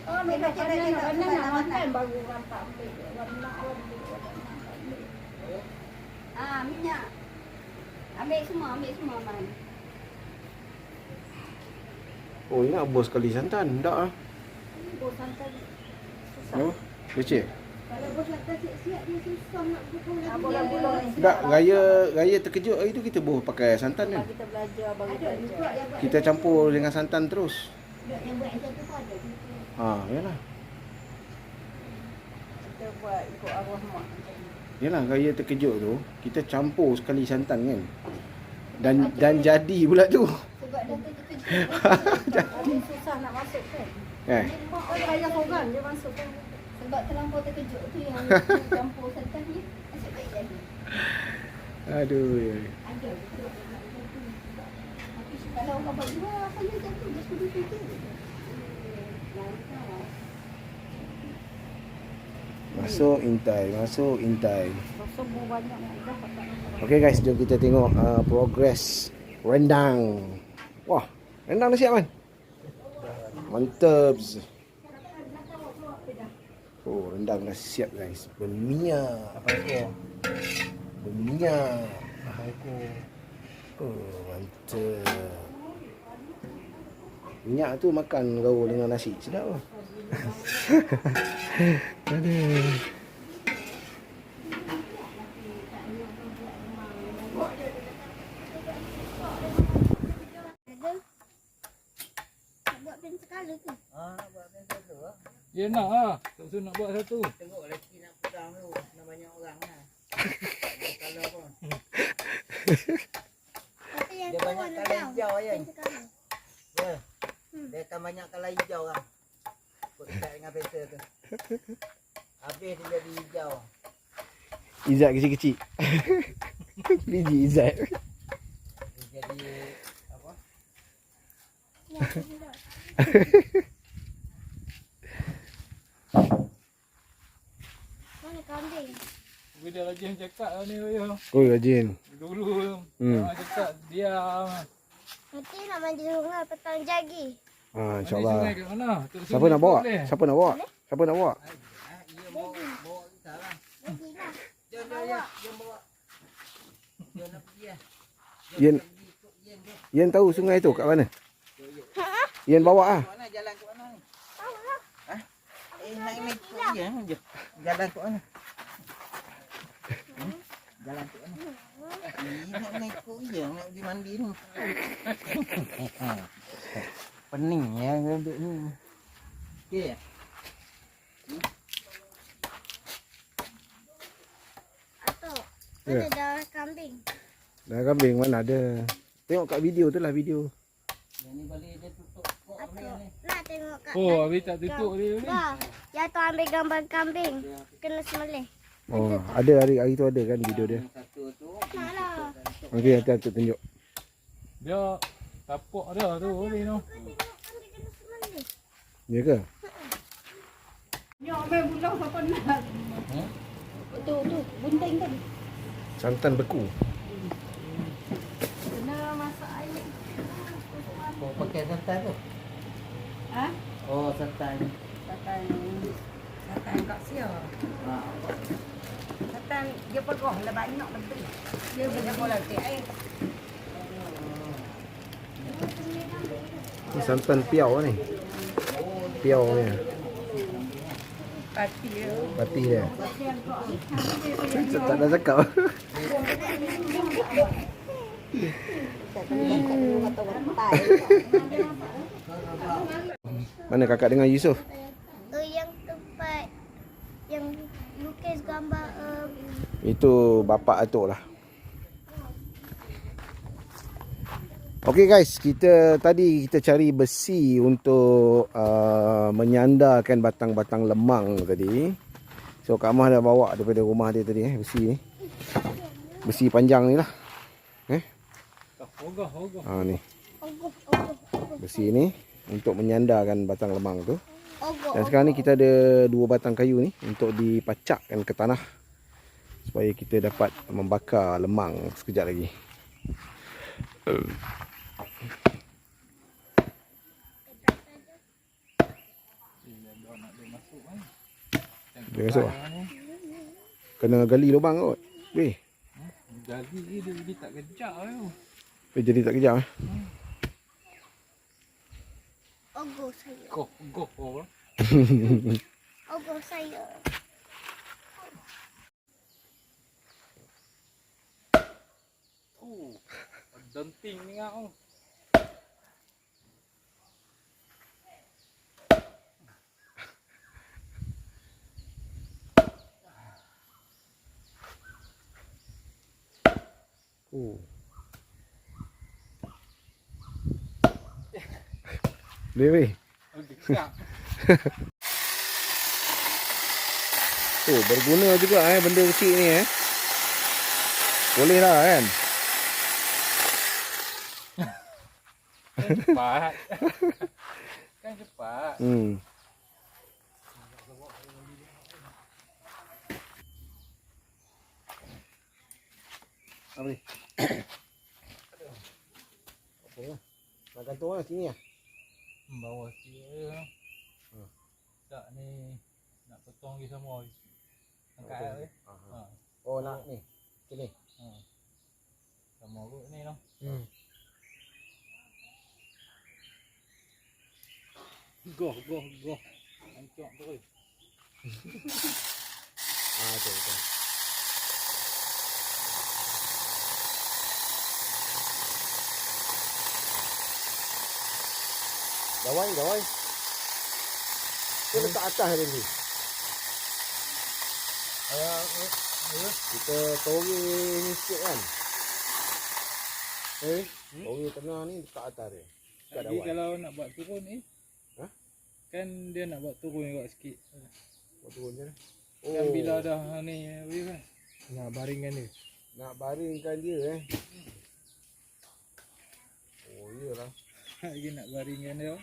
S2: Oh, memang kita nak makan baru rampak ambil. Warna
S3: Minyak. Ambil semua man.
S1: Oh, ini nak bos sekali santan. Tak ah.
S2: bos santan susah.
S1: Oh, leceh.
S2: Kalau bos santan siap-siap dia susah nak pukul lagi.
S3: Bola-bola ni.
S1: Tak, raya terkejut hari tu kita bos pakai santan kan.
S3: Kita belajar baru
S2: Ada juga
S3: belajar.
S2: yang buat.
S1: Kita campur dengan santan terus.
S2: Yang buat macam tu pun ada juga.
S1: Yalah.
S3: Kita buat ikut arwah mak.
S1: Yalah, raya terkejut tu kita campur sekali santan kan. Dan jadi pula tu.
S2: Sebab dah terkejut.
S3: Tapi susah nak masuk kan.
S2: Mak orang kaya seorang dia masuk kan. Sebab terlampau terkejut tu yang campur santan ni. Masuk baik lagi.
S1: Aduh.
S2: Ada betul. Tapi kalau orang buat dua, saya macam tu. Dia suruh tu.
S1: Masuk intai.
S3: Semua banyak yang dah pakai.
S1: Okay guys, jom kita tengok progress rendang. Wah, rendang dah siap kan? Mantap. Oh, rendang dah siap guys. Berminyak.
S6: Apa ekor?
S1: Berminyak.
S6: Apa ekor?
S1: Oh, mantap. Minyak tu makan gaul dengan nasi. Sedap lah. Aduh.
S2: Ada. Buat pen sekali tu.
S6: Buat macam tu lah.
S5: Dia nak lah. Tak usah nak buat satu.
S6: Tengok lelaki nak pedang tu. Nak banyak orang lah. Kalau pun.
S2: Tapi yang
S6: Dia
S2: tu
S6: banyak
S2: warna
S6: colour
S2: brown.
S6: hijau je.
S2: Pen sekali.
S6: Ya. Dia akan banyak colour hijau lah. Kut dekat dengan pensel tu. Habis dia jadi hijau.
S1: Izzat kecil-kecil. Biji Izzat.
S6: Dia jadi apa?
S2: Ya, tu juga. Mana kambing?
S5: Bila lagi yang cakap lah ni. Ya.
S1: Oh, rajin.
S5: Dulu orang cakap diam.
S2: Nanti nak mandi sungai petang jagi.
S5: Mandi
S1: Ah, insyaAllah.
S5: sungai kat mana? Tak
S1: Siapa
S5: sungai
S1: nak bawa?
S5: tak boleh.
S1: Siapa nak bawa? Siapa nak bawa?
S6: Ia bawa kita lah.
S2: Jagi lah.
S6: Jom bawa. Jom nak pergi lah.
S1: Yen, Yen tahu sungai tu kat mana? Yen bawa ah.
S6: Mana jalan ke mana ni?
S2: Tahu lah.
S6: Naik tu je. Jalan ke mana? Jalan ke mana? Nak naik tu je. Nak pergi mandi ni. Pening ya duduk ni. Okey ya?
S2: Atau mana dah kambing?
S1: Dah kambing mana ada. Tengok kat video tu lah video.
S6: Yang ni balik dia tutup kok
S2: Atau
S6: balik ni.
S2: nak tengok kat
S5: Oh, habis tak tutup dia ni.
S2: Dah. Ya tu ambil gambar kambing. Kena sembelih.
S1: Oh, ada hari tu ada kan video dia.
S6: Satu tu.
S2: Nak lah.
S1: Okey, nanti aku tunjuk.
S5: Dia tapak dah tu ni no.
S2: Kau tengok kambing kena sembelih.
S1: Ya ke?
S2: Tu bunting tadi.
S1: Santan beku.
S2: Kena masak air.
S6: Oh, pakai santan tu.
S3: Ha?
S6: Oh, santan.
S3: Satan kat sia.
S6: Ha.
S3: Satan dia pegoh lah banyak lebih. Dia boleh bola air.
S1: Ni santan piau ni. Piau ni.
S3: Pati dia.
S1: Pati dia. Tak ada cakap. Mana kakak dengan Yusof?
S2: Yang tempat yang lukis gambar
S1: Itu bapak atuk lah. Okey guys, tadi kita cari besi untuk menyandarkan batang-batang lemang tadi. So Kak Mah dah bawa daripada rumah dia tadi besi ni. Besi panjang ni lah.
S5: Ogah.
S1: Ni.
S2: ogoh.
S1: Besi ni untuk menyandarkan batang lemang tu.
S2: Ogoh.
S1: Dan sekarang ni kita ada 2 batang kayu ni untuk dipacakkan ke tanah supaya kita dapat membakar lemang sekejap lagi. Dia masuk lah. Kena gali lubang kot. Weh,
S5: Jadi dia tak kejap tu.
S1: jadi tak kejap eh.
S2: Ogoh saya.
S5: Goh apa?
S2: Ogoh saya.
S5: Denting ni ngau.
S1: Oh. Weh.
S5: Kejap.
S1: Oh, berguna juga benda kecil ni Boleh lah kan.
S5: Cepat. Kan cepat.
S1: Apa ni? Okey lah. Nak gantung lah sini lah.
S5: Bawah dia. Tak ni nak potong lagi sama. Angkat
S6: Ha. Oh nak ni. Sini.
S5: sama kot ni noh. Goh. Ancok terus.
S6: Betul. Gawai. Dia letak atas tadi. Kita tori ni sikit kan. Tori tengah ni letak atas dia. Dekat
S5: Lagi
S6: dawai.
S5: kalau nak buat turun ni.
S6: Ha?
S5: Kan dia nak buat turun juga sikit.
S6: Buat turun je.
S5: Kan bila dah ni habis kan.
S6: Nak baringkan dia. Nak baringkan dia Oh iyalah.
S5: Lagi nak baringkan dia.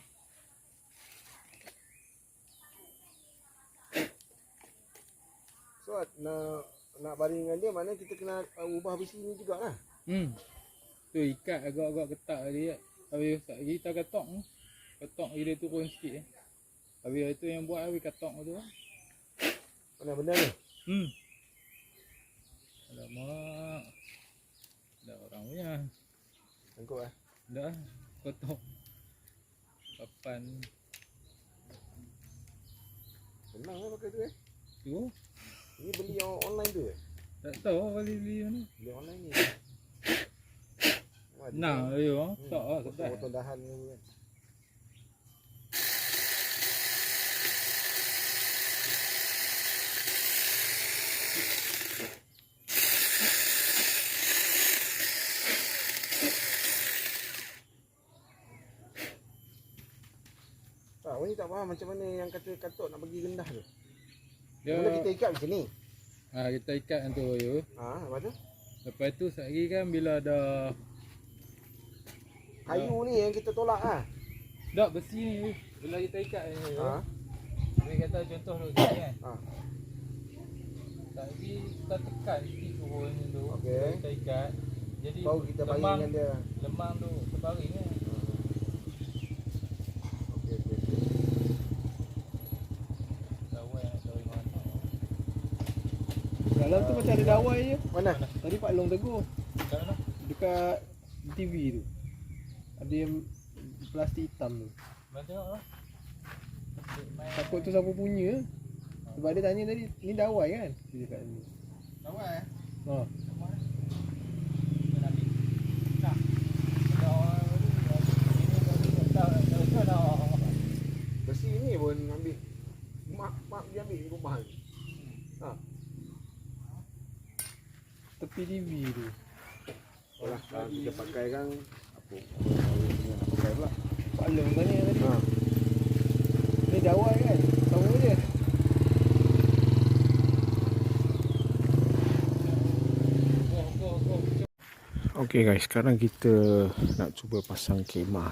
S6: So nak baringkan dia maknanya kita kena ubah besi ni jugalah.
S5: Tu ikat agak-agak ketat tadi. Habis lagi kita katok. Katok dia turun sikit. Habis itu yang buat habis katok tu.
S6: Mana benda ni?
S5: Alamak. Dah orang punya.
S6: Tengok
S5: Dah kotor. Papan
S6: Senang pakai tu
S5: tu.
S6: Ni beli online tu
S5: Tak tahu beli mana.
S6: Beli online ni.
S5: Nah, ayo. Tak ah, sedap.
S6: Potong dahan ni kan. Awak ni tak faham macam mana yang kata katok nak bagi rendah tu. Mula kita ikat macam ni.
S5: Kita ikat yang tu ayo.
S6: Lepas tu?
S5: Lepas tu sekali kan bila dah
S6: Kayu ni yang kita tolak
S5: dah besi ni bila kita ikat ni. Dia kata contoh dulu kan. Tak lagi kita tekan sikit turun tu.
S6: Okey.
S5: Kita ikat. Jadi
S6: baru kita baringkan dia.
S5: Lemang tu terbaring kan.
S6: Okey.
S5: Dawai mana.
S4: Dalam tu macam ada dawai je.
S6: Mana?
S4: Tadi Pak Long tegur
S5: Kat mana?
S4: dekat TV tu. Ada yang plastik hitam tu.
S5: Mana tengok lah.
S4: Takut tu siapa punya. Sebab dia tanya tadi, ni dawai kan? Dia cakap ni.
S5: Dawai
S4: Ha.
S6: Besi ni pun ambil. Mak dia ambil di rumah ni.
S4: Tepi TV tu.
S6: Yalah, kalau kita pakai kan apa nak pakai pula.
S4: Pak Long tanya tadi. Ni dawai kan? Sama je.
S1: Okey guys, sekarang kita nak cuba pasang kemah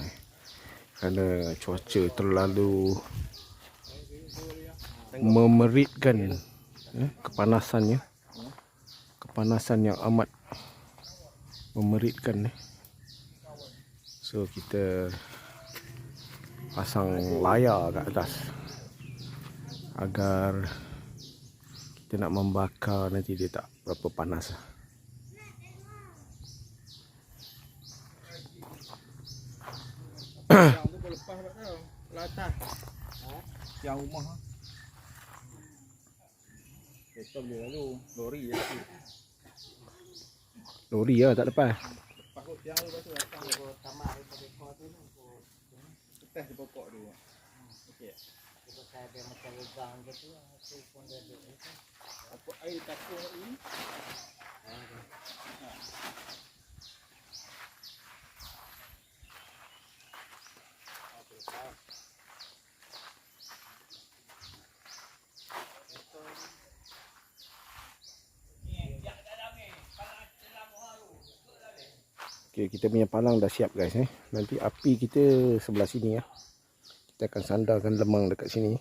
S1: kerana cuaca terlalu memeritkan kepanasan yang amat memeritkan so kita pasang layar kat atas agar kita nak membakar nanti dia tak berapa panas.
S5: Yang tu boleh lepas kat kau. Atas. Yang rumah. Kereta boleh lalu. Lori je.
S1: Lori lah tak lepas.
S5: Lepas kot tiang tu lepas tu datang ke kamar daripada kau tu. Ketas di pokok tu. Okey.
S6: Kita ada macam lubang gitu, tu pun dia ada.
S5: Apa air takung ni?
S1: Okay, kita punya palang dah siap guys. Nanti api kita sebelah sini ya. Kita akan sandarkan lemang dekat sini.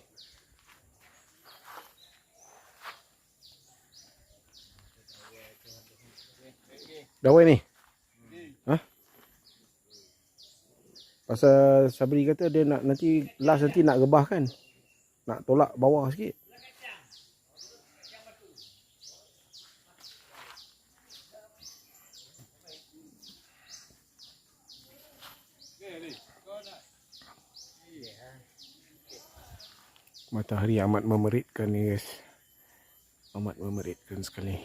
S1: Dawai ni? Pasal Sabri kata dia nak nanti last nanti nak rebah kan. Nak tolak bawah sikit. Matahari amat memeritkan ni guys. Amat memeritkan sekali.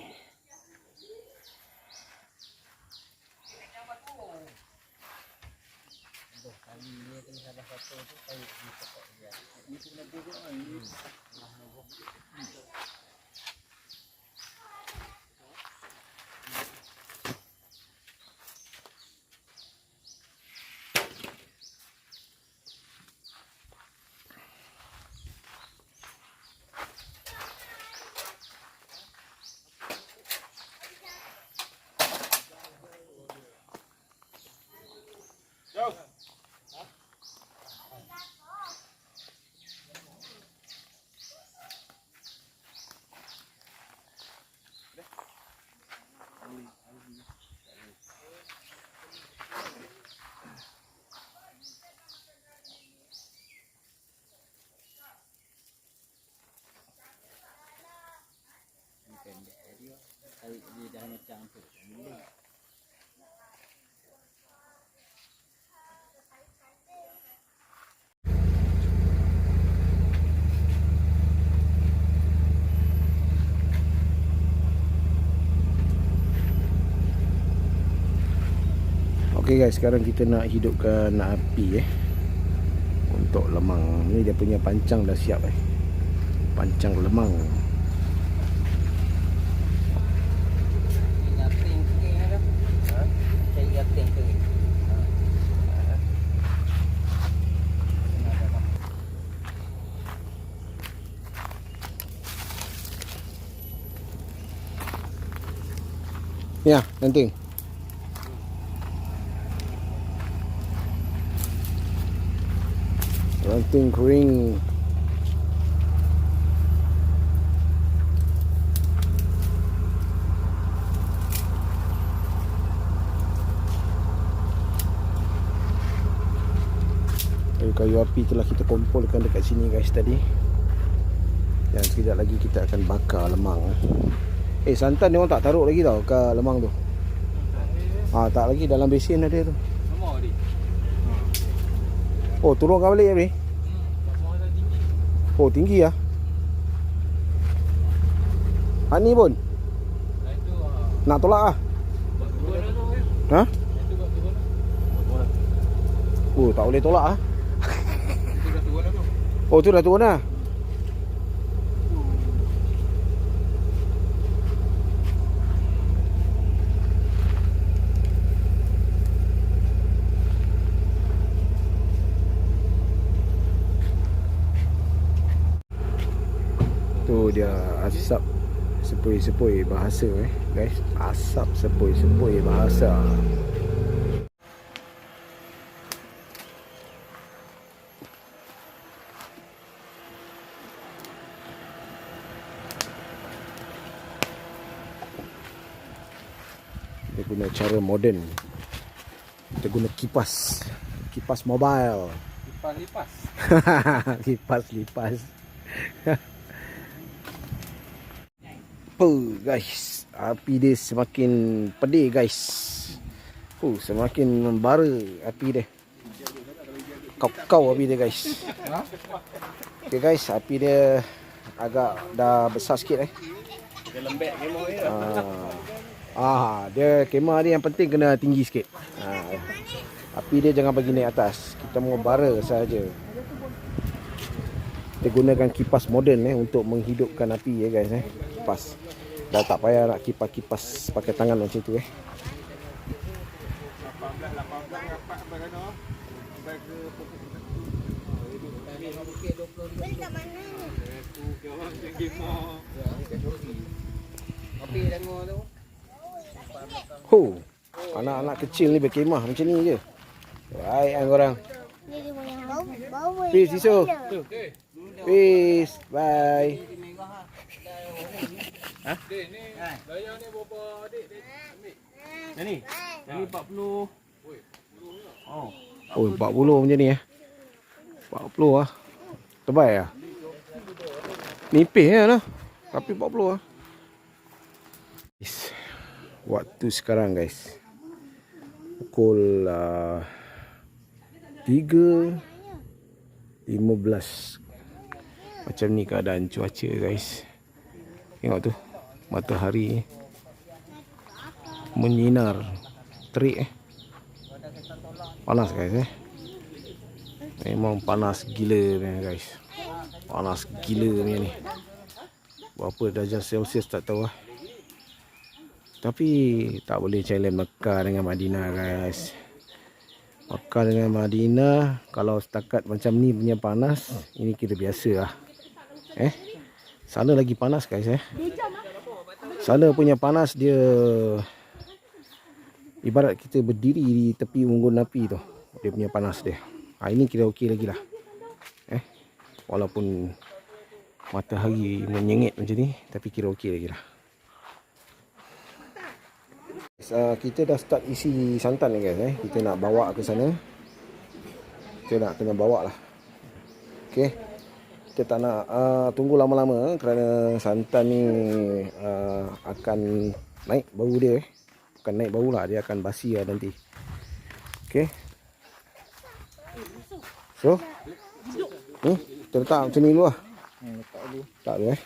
S6: Dia dah macam tu.
S1: Okey guys, sekarang kita nak hidupkan api untuk lemang. Ni dia punya pancang dah siap Pancang lemang.
S6: Yating kering ada. Cari yating kering.
S1: Ya, nanti. Ranting kering. Kayu api telah kita kumpulkan dekat sini guys tadi. Dan sekejap lagi kita akan bakar lemang. Santan dia orang tak taruh lagi tau ke lemang tu. Tak lagi, dalam besin ada tu.
S5: Semua tadi.
S1: Oh, turunkan balik ni.
S5: Semua dah tinggi.
S1: Oh, tinggi ah. Ni pun
S5: Dah itu
S1: nak tolak ah.
S5: buat turun dah tu.
S1: Ha?
S5: Itu buat turun dah.
S1: Oh, tak boleh tolak ah.
S5: Itu dah turun dah tu.
S1: Oh, tu dah turun dah. Tu dia asap sepoi-sepoi bahasa guys. Asap sepoi-sepoi bahasa. Kita guna cara moden. Kita guna kipas. Kipas mobile.
S5: Lipas.
S1: Kipas lipas. Guys, api dia semakin pedih guys. Semakin membara api dia. Kau api dia guys. Okay guys, api dia agak dah besar sikit
S4: Dia lembek kemah dia.
S1: Dia kemah dia yang penting kena tinggi sikit. Api dia jangan bagi naik atas. Kita mau bara saja. Kita gunakan kipas moden untuk menghidupkan api guys Kipas. Dah tak payah nak kipas-kipas pakai tangan macam tu
S5: 18 rapat berano. Sampai ke pokok.
S2: Dekat mana?
S5: Aku ke orang yang gemar.
S6: Api tengok tu.
S1: Anak-anak kecil ni berkemah macam ni je. Baik korang.
S2: Ni dia punya bau.
S1: Peace Isu. Peace. Bye.
S5: Dek ni, layar ni berapa adik dia ambil?
S4: Ni. Ni 40.
S1: Oh, 40 macam ni 40 lah. Terbaik lah. Nipis lah. Tapi 40 lah. Waktu sekarang guys. Pukul 3.15. Macam ni keadaan cuaca guys. Tengok tu, matahari menyinar terik Panas guys Memang panas gila ni guys. Panas gila ni. Berapa darjah Celsius tak tahu lah. Tapi tak boleh challenge Mekah dengan Madinah guys. Mekah dengan Madinah kalau setakat macam ni punya panas, ini kita biasa lah. Sana lagi panas guys Sana punya panas dia ibarat kita berdiri di tepi unggun api tu. Dia punya panas dia. Ini kira okey lagi lah. Walaupun matahari menyengit macam ni, tapi kira okey lagi lah. Kita dah start isi santan ni guys Kita nak bawa ke sana. Kita nak kena bawa lah. Okay. Kita tak nak tunggu lama-lama kerana santan ni akan naik bau dia. Bukan naik bau lah, dia akan basi lah nanti. Okay. So ni kita letak macam ni dulu lah. Letak dulu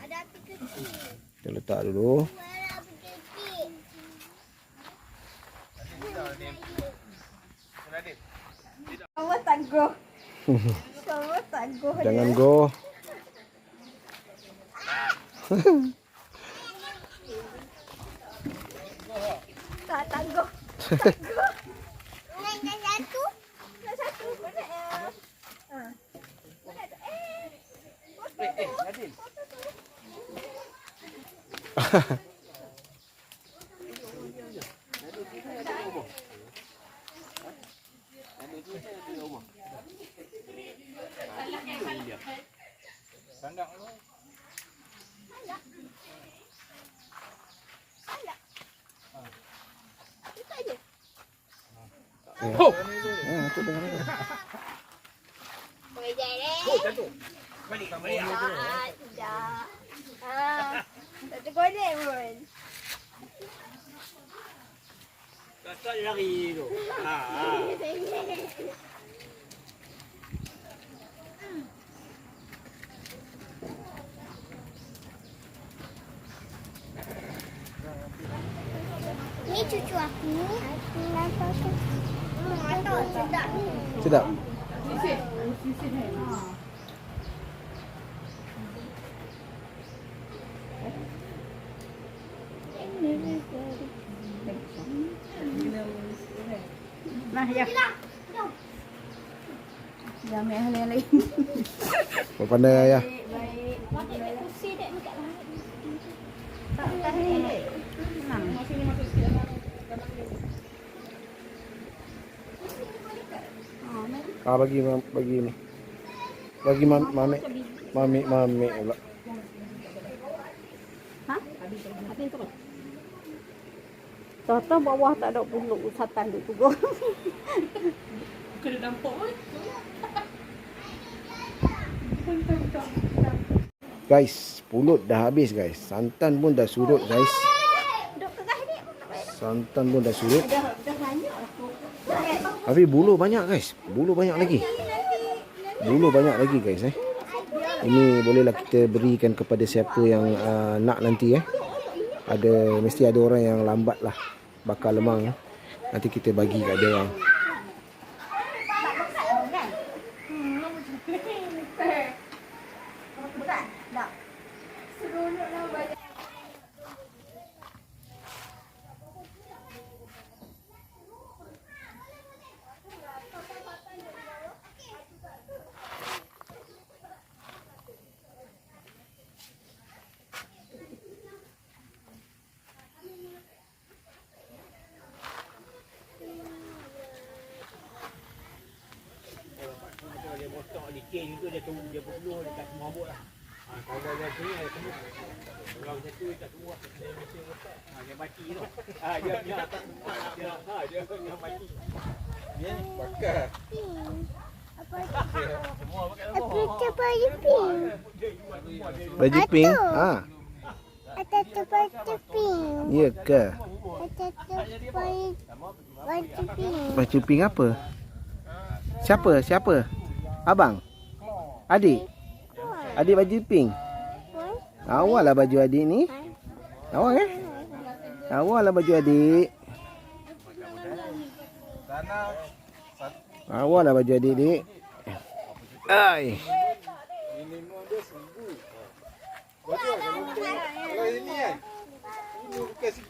S2: Ada api kecil.
S1: Kita letak dulu.
S2: Kamu tangguh. Kamu tangguh.
S1: Jangan go.
S2: Tak tangguh. Nak satu? Nak satu pun nak ya.
S6: Nadine.
S1: Tu dengan ni.
S2: Boleh jadi.
S6: Balik.
S2: Tidak. Tak terkonek pun.
S6: Tak lari tu.
S2: Ni cucu aku. Mantap, sedap ni.
S1: Sedap.
S3: Nah, ya. Jangan main hal yang lain.
S1: Pandai ayah.
S2: Baik. Kursi dek ni kat lahat.
S3: Tak ni.
S1: Bagi ni. Bagi mami pula.
S3: Ha? Habis tu. Toto bawah tak ada pulut usatan tu tu.
S7: Kena nampak kan?
S1: Guys, pulut dah habis guys. Santan pun dah surut guys.
S2: Duk kegah ni.
S1: Santan pun dah surut.
S2: Dah banyak aku.
S1: Tapi bulu banyak guys. Bulu banyak lagi. Bulu banyak lagi guys Ini bolehlah kita berikan kepada siapa yang nak nanti mesti ada orang yang lambat lah bakar lemang. Nanti kita bagi kat dia orang.
S6: King tu dia perlu dekat mabuk lah. Kalau dia sini ada temu. Kalau macam tu tak temu dia mesti rosak. Dia mati tu. Dia tak dia mati. Dia ni bakar. Semua pakai
S2: Apa
S1: Baju pink.
S2: Ada tu baju pink.
S1: Ya ke?
S2: Ada tu baju pink.
S1: Baju pink apa? Siapa? Abang? Adik? Adik baju pink? Awal lah baju adik ni. Awal eh? Awal lah baju adik. Awal lah baju adik dik. Ai.
S5: Kalau ini kan. Ini bukan si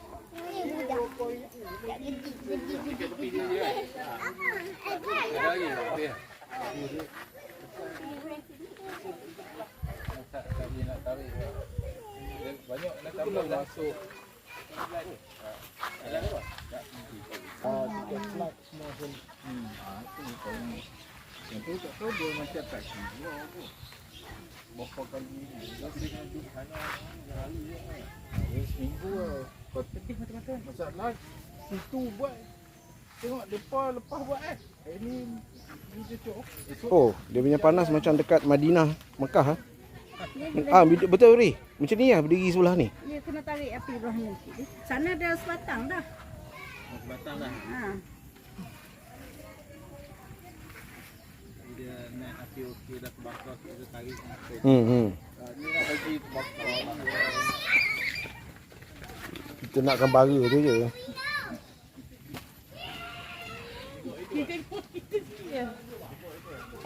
S5: banyak nak tambah masuk. Itu tak tahu dia macam tak kira apa. Berapa kali dia duduk sana hari je. Seminggu lah. Kau tepi macam-macam. Masalah situ buat. Tengok depan lepas buat ni cocok.
S1: Oh, dia punya panas macam dekat Madinah, Mekah ah. Betul Ri. Macam ni lah berdiri sebelah ni.
S3: Dia kena tarik api belah ni. Sana ada sebatang dah.
S6: Sebatang dah.
S3: Ha.
S6: Dia naik api okey dah terbakar kita tarik.
S5: Ni nak bagi bakar.
S1: Kita nakkan bara tu je.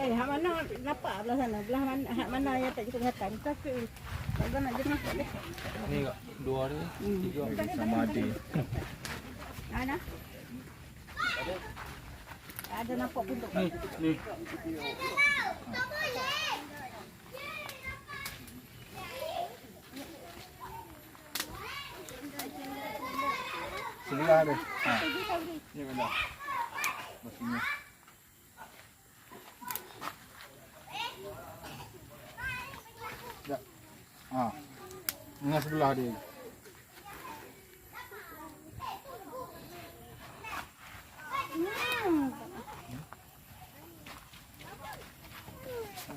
S3: Hak mana nampak belah sana? Belah mana hak mana yang tak cukup kelihatan? Tapi tak nak jemas tak deh.
S5: Ni kak, dua ni, tiga sama adik.
S3: Ada. Ada nampak bentuk.
S5: Ni. Sebelah dia. Ni benar. Maksudnya. Dengan sebelah dia.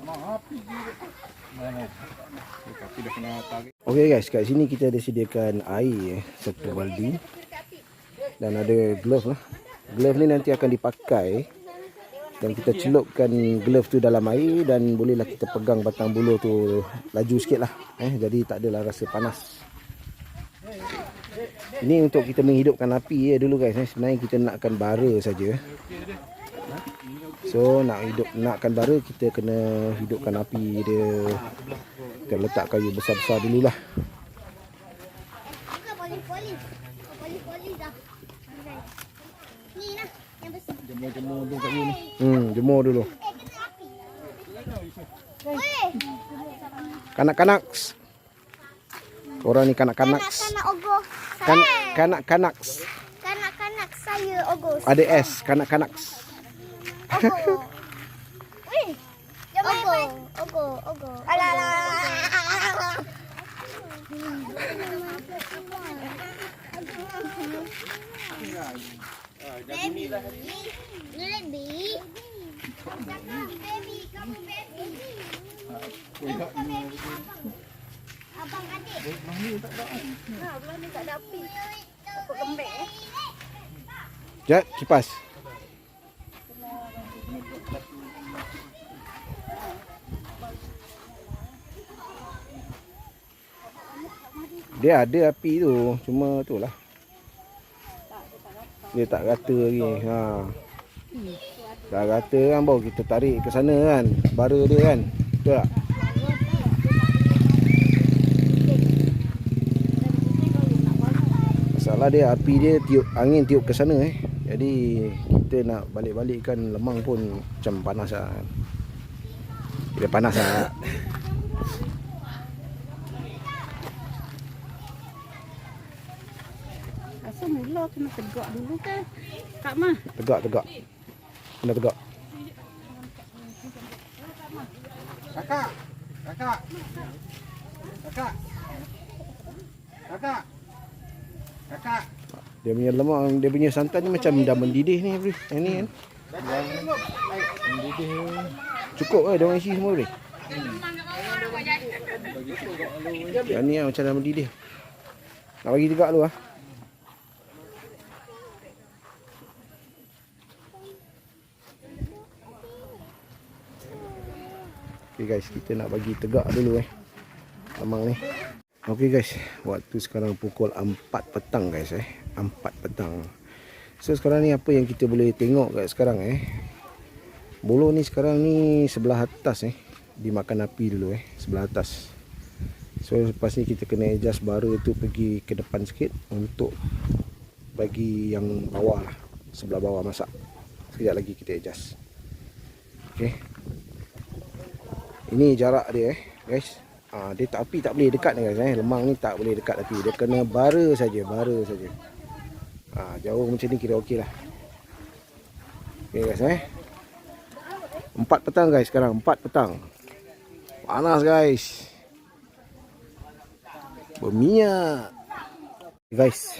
S5: Api dia. Mana? Tapi dah kena tarik.
S1: Okey guys, kat sini kita ada sediakan air satu baldi dan ada glove lah. Glove ni nanti akan dipakai dan kita celupkan glove tu dalam air dan bolehlah kita pegang batang buluh tu laju sikit lah. Jadi tak adalah rasa panas. Ini untuk kita menghidupkan api dulu guys. Sebenarnya kita nakkan bara saja. So nakkan bara kita kena hidupkan api dia. Kita letak kayu besar-besar dululah.
S2: Poli dah. Ni lah yang besar.
S6: Jemur-jemur tu kat sini.
S1: Jemur dulu. Kanak-kanak. Korang ni kanak-kanak.
S2: Kanak-kanak ogo.
S1: Kanak-kanak.
S2: Kanak-kanak saya ogo.
S1: Ada S, kanak-kanak.
S2: Ogo. Weh. Ogo. Alah. Baby. Kamu baby. Abang adik. Belah ni tak ada api. Apa lembek
S1: Jat, kipas. Dia ada api tu, cuma tu lah. Dia tak rata lagi. Dah rata kan baru kita tarik ke sana kan. Bara dia kan. Betul tak? Masalah dia api dia tiup, angin tiup ke sana Jadi kita nak balik-balikkan lemang pun macam panas lah. Dia panas lah.
S3: Rasa mula kena tegak dulu ke? Kak Mah.
S1: Tegak. Kena tegak.
S5: Kakak.
S1: Dia punya lemang, dia punya santan ni macam dah mendidih ni Bri. Yang ni kan.
S5: Mendidih.
S1: Cukup dia orang isi semua Bri. Yang ni macam dah mendidih. Nak bagi tegak dulu . Okay guys, kita nak bagi tegak dulu lemang ni. Okay guys, waktu sekarang pukul 4 petang guys 4 petang. So sekarang ni apa yang kita boleh tengok kat sekarang buluh ni sekarang ni sebelah atas dimakan api dulu sebelah atas. So lepas ni kita kena adjust bara tu pergi ke depan sikit untuk bagi yang bawah lah, sebelah bawah masak. Sekejap lagi kita adjust. Okay, ini jarak dia guys. Dia tak, api tak boleh dekat ni guys lemang ni tak boleh dekat api, dia kena bara saja. Jauh macam ni kira okey lah. Okay guys 4 petang guys sekarang, 4 petang. Panas guys, berminyak guys.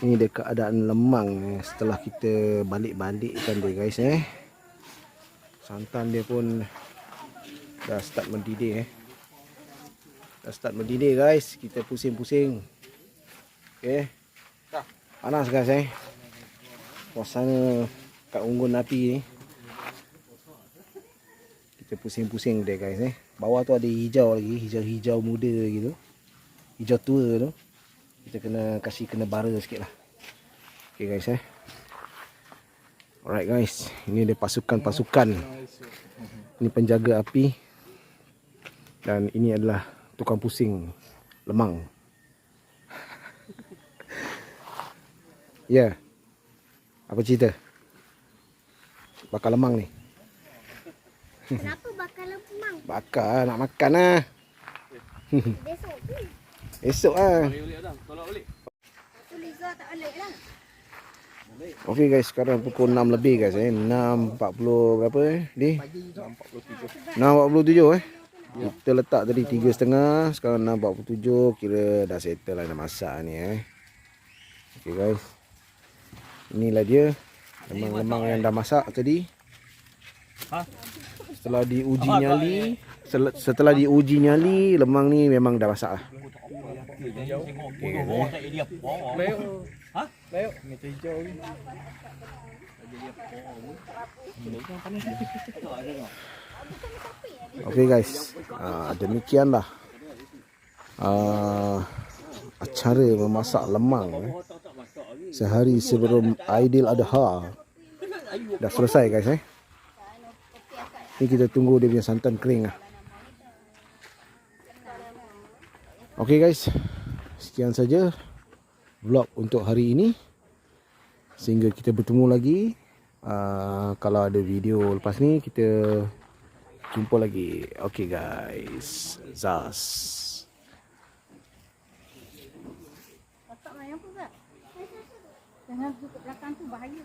S1: Ini dia keadaan lemang setelah kita balik-balikkan dia guys santan dia pun dah start mendidih dah start mendidih guys. Kita pusing-pusing. Okay, panas guys suasana kat unggun api ni. Kita pusing-pusing dia guys bawah tu ada hijau lagi, hijau-hijau muda gitu, hijau tua tu. Kita kena bara sikit lah. Okay guys alright guys, ini dia pasukan-pasukan. Ini penjaga api dan ini adalah tukang pusing lemang. Ya, apa cerita bakar lemang ni?
S2: Kenapa bakar lemang?
S1: Bakar nak makan lah.
S2: Besok tu.
S1: Esok lah.
S5: Tolak balik.
S2: Tu Liza tak balik lah.
S1: Okay guys, sekarang pukul 6 lebih guys 6.40 berapa ni? 6.47 Kita letak tadi 3.30, sekarang 6.47, kira dah settle lah dah masak ni Okay guys, inilah dia lemang-lemang yang dah masak tadi. Setelah diuji nyali, setelah diuji nyali, lemang ni memang dah masak lah.
S4: Layuk macam hijau ni.
S1: Okay guys, demikianlah acara memasak lemang sehari sebelum Aidiladha dah selesai guys Ni kita tunggu dia punya santan kering lah. Okay guys, sekian saja vlog untuk hari ini. Sehingga kita bertemu lagi. Kalau ada video lepas ni, kita jumpa lagi. Okay guys, Zaz.
S2: Kotak main apa tak? Jangan duduk belakang tu bahaya.